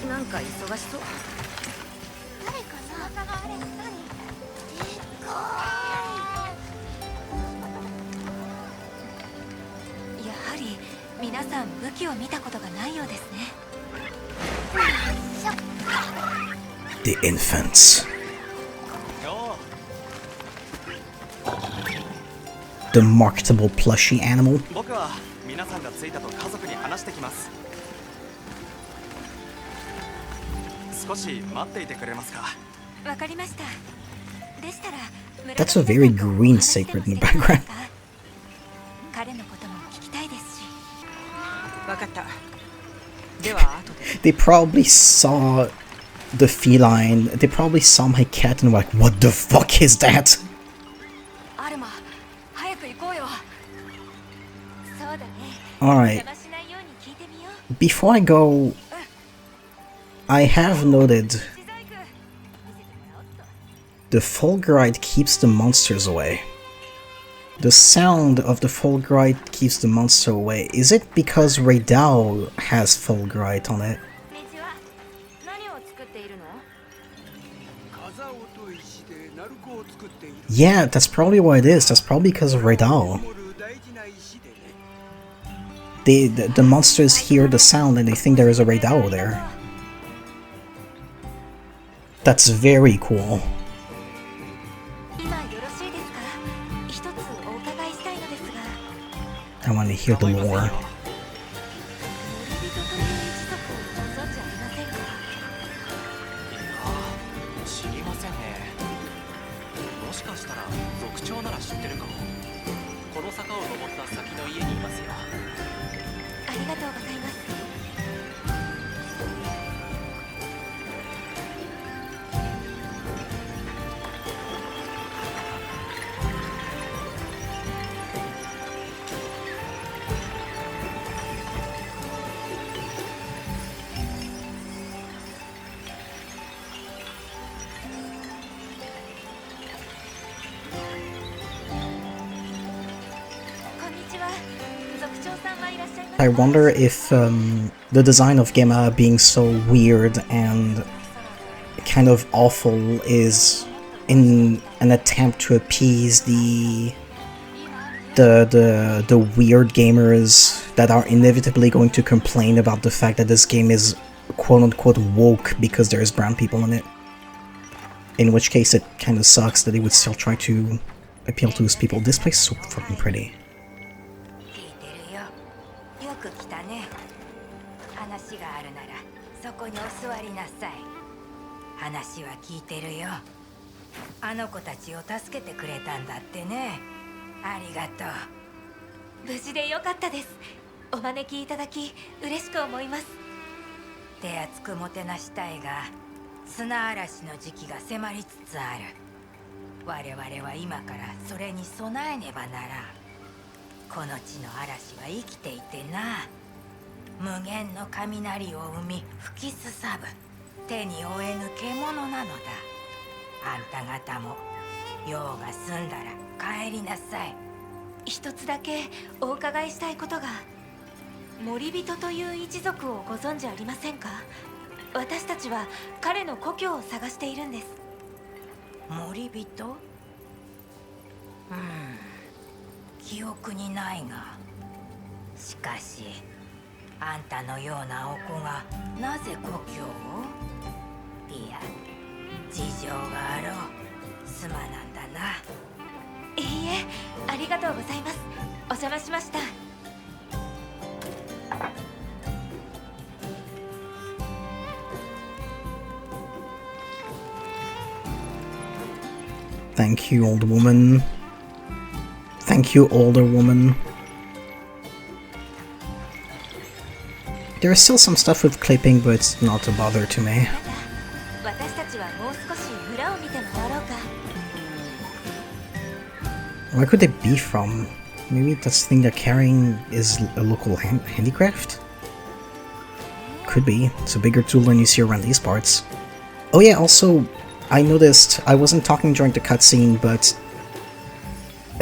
なんか忙しそう。誰かな？あれ何？皆さん武器を見たことがないようですね。The infants. The marketable plushie animal. 僕は皆さんが着いたと家族に話してきます。少し待っていてくれますか？わかりました。でしたら That's a very green sacred in the background. 彼のことも聞きたいですし。分かった。では後で。They probably saw the feline. They probably saw my cat and were like, "What the fuck is that?" アルマ、早く行こうよ。そうだね。 Alright. 邪魔しないように聞いてみよう。 Before I go, I have noted the Fulgurite keeps the monsters away. The sound of the Fulgurite keeps the monster away. Is it because Raidao has Fulgurite on it? Yeah, that's probably what it is. That's probably because of Raidao. The monsters hear the sound and they think there is a Raidao there. That's very cool. I want to hear the lore. 知りませんね。もしかしたら族長なら知ってるかも。この坂を登った先の家にいますよ。ありがとうございます。 I wonder if the design of Gemma being so weird and kind of awful is in an attempt to appease the weird gamers that are inevitably going to complain about the fact that this game is quote-unquote woke because there's brown people in it. In which case it kind of sucks that they would still try to appeal to those people. This place is so fucking pretty. 話があるならそこにお座りなさい。話は聞いてるよ。あの子たちを助けてくれたんだってね。ありがとう。無事でよかったです。お招きいただき嬉しく思います。手厚くもてなしたいが、砂嵐の時期が迫りつつある。我々は今からそれに備えねばならん。この地の嵐は生きていてな。無限の雷を生み吹きすさぶ手に負えぬ獣なのだ。あんた方も用が済んだら帰りなさい。一つだけお伺いしたいことが。森人という一族をご存知ありませんか？私たちは彼の故郷を探しているんです。森人？記憶にないが、しかしあんたのようなお子がなぜ故郷を？いや、事情があろう。すまなんだな。いいえ、ありがとうございます。お邪魔しました。Thank you, old woman. Thank you, older woman. There's still some stuff with clipping, but it's not a bother to me. Where could they be from? Maybe this thing they're carrying is a local handicraft? Could be. It's a bigger tool than you see around these parts. Oh yeah, also, I noticed, I wasn't talking during the cutscene, but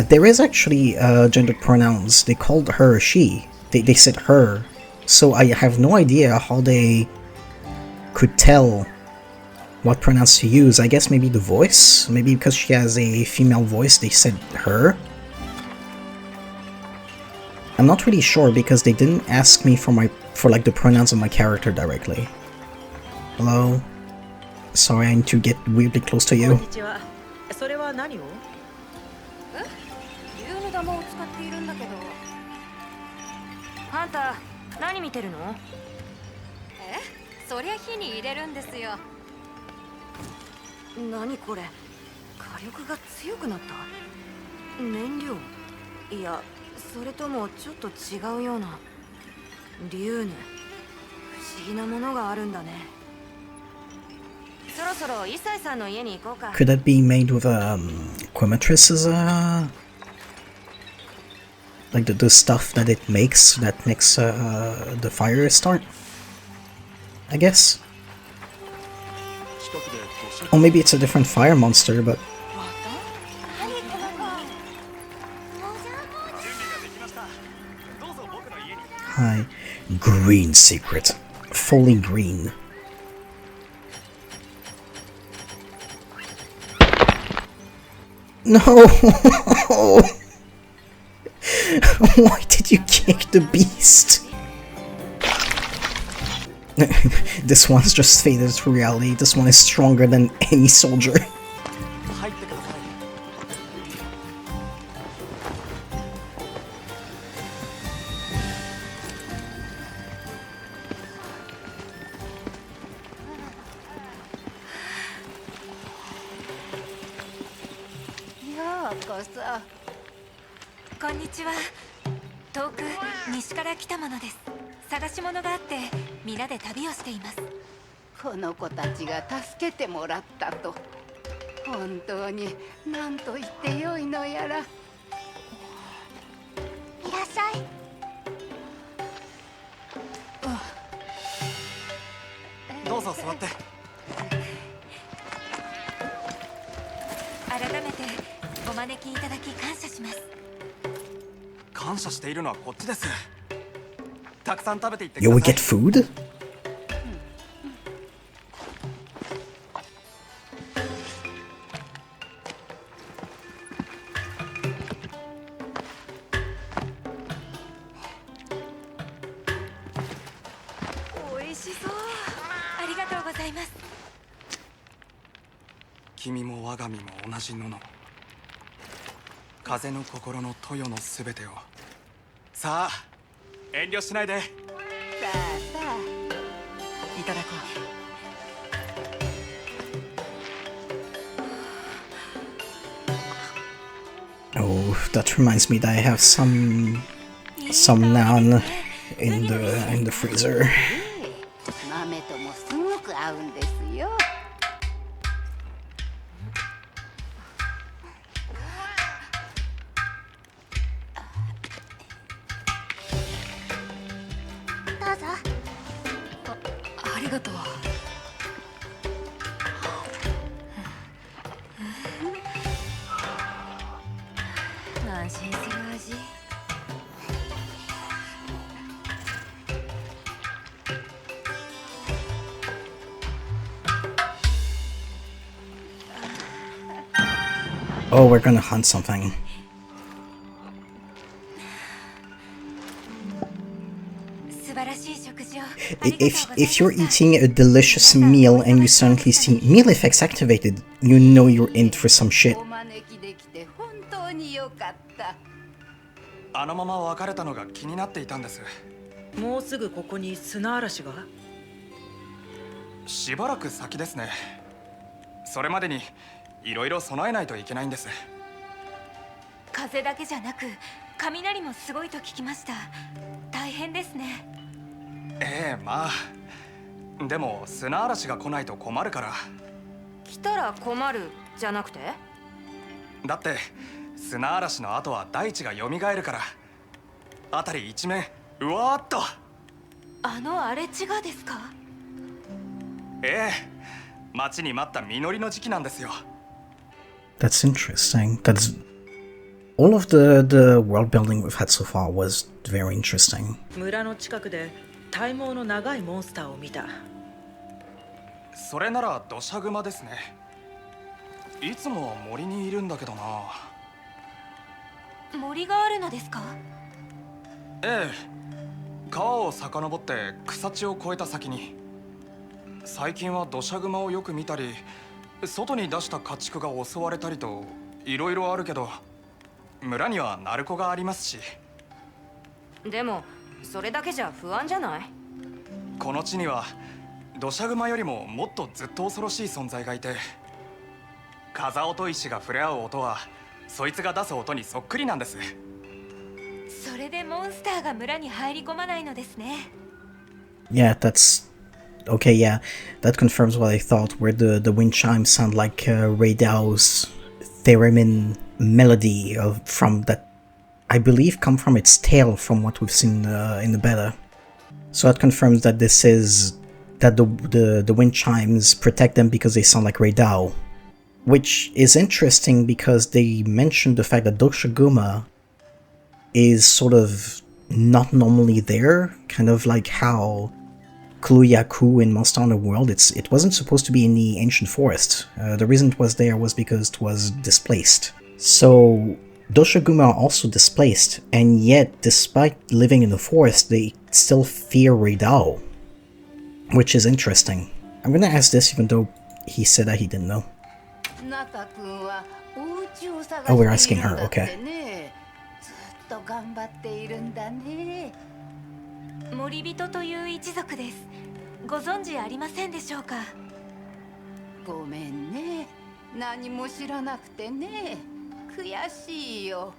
there is actually gendered pronouns. They called her she. They said her. So I have no idea how they could tell what pronouns to use. I guess maybe the voice? Maybe because she has a female voice, they said her? I'm not really sure because they didn't ask me for like the pronouns of my character directly. Hello? Sorry, I need to get weirdly close to you. それは何を？ユーム玉を使っているんだけど。あんた何見てるの？そりゃ火に入れるんですよ。何これ？火力が強くなった。燃料、いやそれともちょっと違うような。竜ね、不思議なものがあるんだね。そろそろイサイさんの家に行こうか。 Could that be made with Quematrix's like the stuff that it makes that makes the fire start? I guess. Or maybe it's a different fire monster, but hi. Green secret. Fully green. No! Why did you kick the beast? This one's just faded to reality. This one is stronger than any soldier.ようこそ。こんにちは。遠く西から来たものです。探し物があって皆で旅をしています。この子たちが助けてもらったと。本当に何と言ってよいのやら。いらっしゃい。どうぞ座って。改めてお招きいただき感謝します。感謝しているのはこっちです。たくさん食べていってく Yo, ださ we い。 get food? 美味しそう。ありがとうございます。君も我が身も同じのの。風の心の豊のすべてを。さあ、遠慮しないで。さあさあ、いただこう。 Oh, that reminds me that I have some naan in the freezer. 豆ともすごく合うんですよ。どうぞ。ありがとう。安心する味。Oh, we're gonna hunt something. If you're eating a delicious meal and you suddenly see meal effects activated, you know you're in for some shit. お招きできて本当によかった。あのまま別れたのが気になっていたんです。もうすぐここに砂嵐が。しばらく先ですね。それまでにいろいろ備えないといけないんです。風だけじゃなく雷もすごいと聞きました。大変ですね。ええ、まあでも砂嵐が来ないと困るから。来たら困るじゃなくて。だって砂嵐の後は大地が蘇るから。辺り一面うわーっと。あの荒れ地がですか。ええ、待ちに待った実りの時期なんですよ。 That's interesting. That's all of the world building we've had so far was very interesting. 村の近くで体毛の長いモンスターを見た。それなら土砂熊ですね。いつもは森にいるんだけどな。森があるのですか。ええ、川を遡って草地を越えた先に。最近は土砂熊をよく見たり、外に出した家畜が襲われたりといろいろあるけど、村には鳴子がありますし。でもそれだけじゃ不安じゃない。この地には土砂熊よりももっとずっと恐ろしい存在がいて、風音石が触れ合う音はそいつが出す音にそっくりなんです。それでモンスターが村に入り込まないのですね。Yeah, that's okay. Yeah, that confirms what I thought. Where the wind chimes sound like Ray Dow's theremin melody from that I believe come from its tail from what we've seen in the beta. So that confirms that this is that the wind chimes protect them because they sound like Ray Dow, which is interesting because they mentioned the fact that Doshaguma is sort of not normally there, kind of like how Kuluyaku in Monster Hunter World, it wasn't supposed to be in the ancient forest. The reason it was there was because it was displaced. So Doshaguma are also displaced, and yet despite living in the forest, they still fear Reidao, which is interesting. I'm gonna ask this even though he said that he didn't know. Oh, we're asking her, okay. 森人という一族です。ご存知ありませんでしょうか。ごめんね。何も知らなくてね。悔しいよ。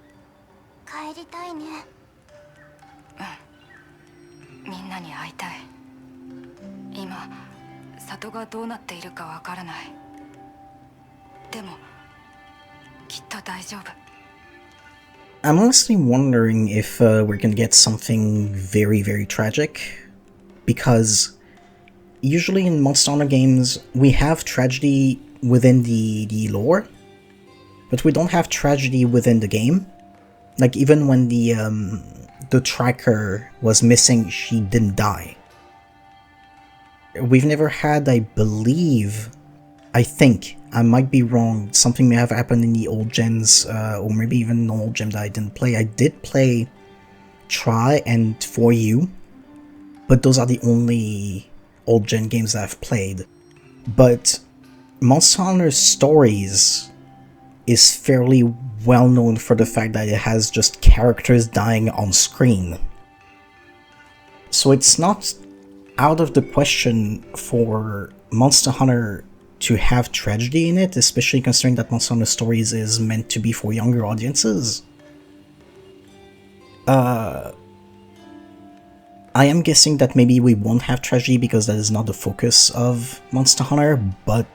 帰りたいね。みんなに会いたい。今、里がどうなっているかわからない。でも、きっと大丈夫。I'm honestly wondering if we're gonna get something very, very tragic, because usually in Monster Hunter games we have tragedy within the lore, but we don't have tragedy within the game. Like even when the tracker was missing, she didn't die. We've never had, I believe, I think, I might be wrong, something may have happened in the old gens, or maybe even an old gem that I didn't play. I did play Try and For You, but those are the only old gen games that I've played. But Monster Hunter Stories is fairly well known for the fact that it has just characters dying on screen. So it's not out of the question for Monster Hunter to have tragedy in it, especially considering that Monster Hunter Stories is meant to be for younger audiences. I am guessing that maybe we won't have tragedy because that is not the focus of Monster Hunter, but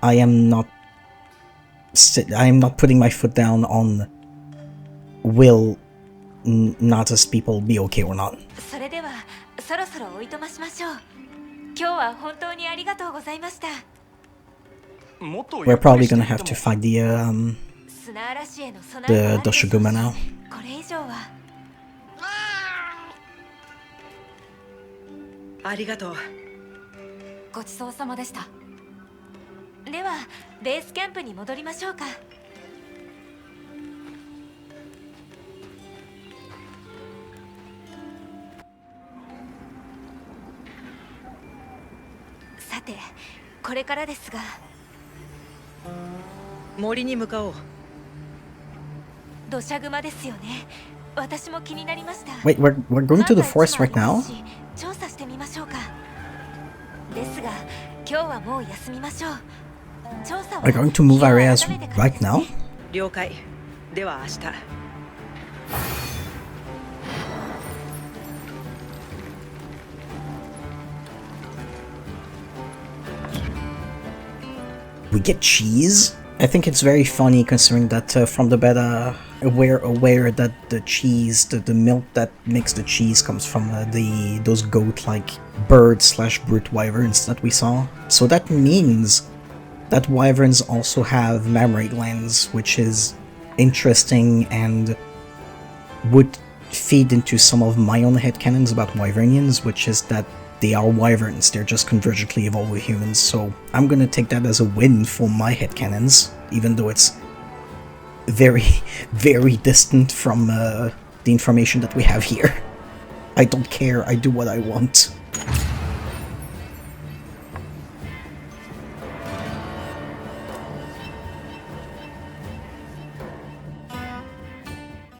I am not putting my foot down on will Nata's people be okay or not. それではそろそろおいとましましょう。今日は本当にありがとうございました。We're probably gonna have to fight the Doshaguma now. これ以上は。ありがとう。ごちそうさまでした。ではベースキャンプに戻りましょうか。さて、これからですが。森に向かおう。土砂熊ですよね。私も気になりました。Wait, we're going to the forest right now? 調査してみましょうか。ですが、今日はもう休みましょう。調査は We're going to move areas right now? 了解。では明日。We get cheese? I think it's very funny considering that from the beta we're aware that the cheese, the milk that makes the cheese comes from those goat-like bird/brute wyverns that we saw. So that means that wyverns also have mammary glands, which is interesting and would feed into some of my own headcanons about wyvernians, which is that they are wyverns, they're just convergently evolved with humans, so I'm gonna take that as a win for my headcanons, even though it's very, very distant from the information that we have here. I don't care, I do what I want.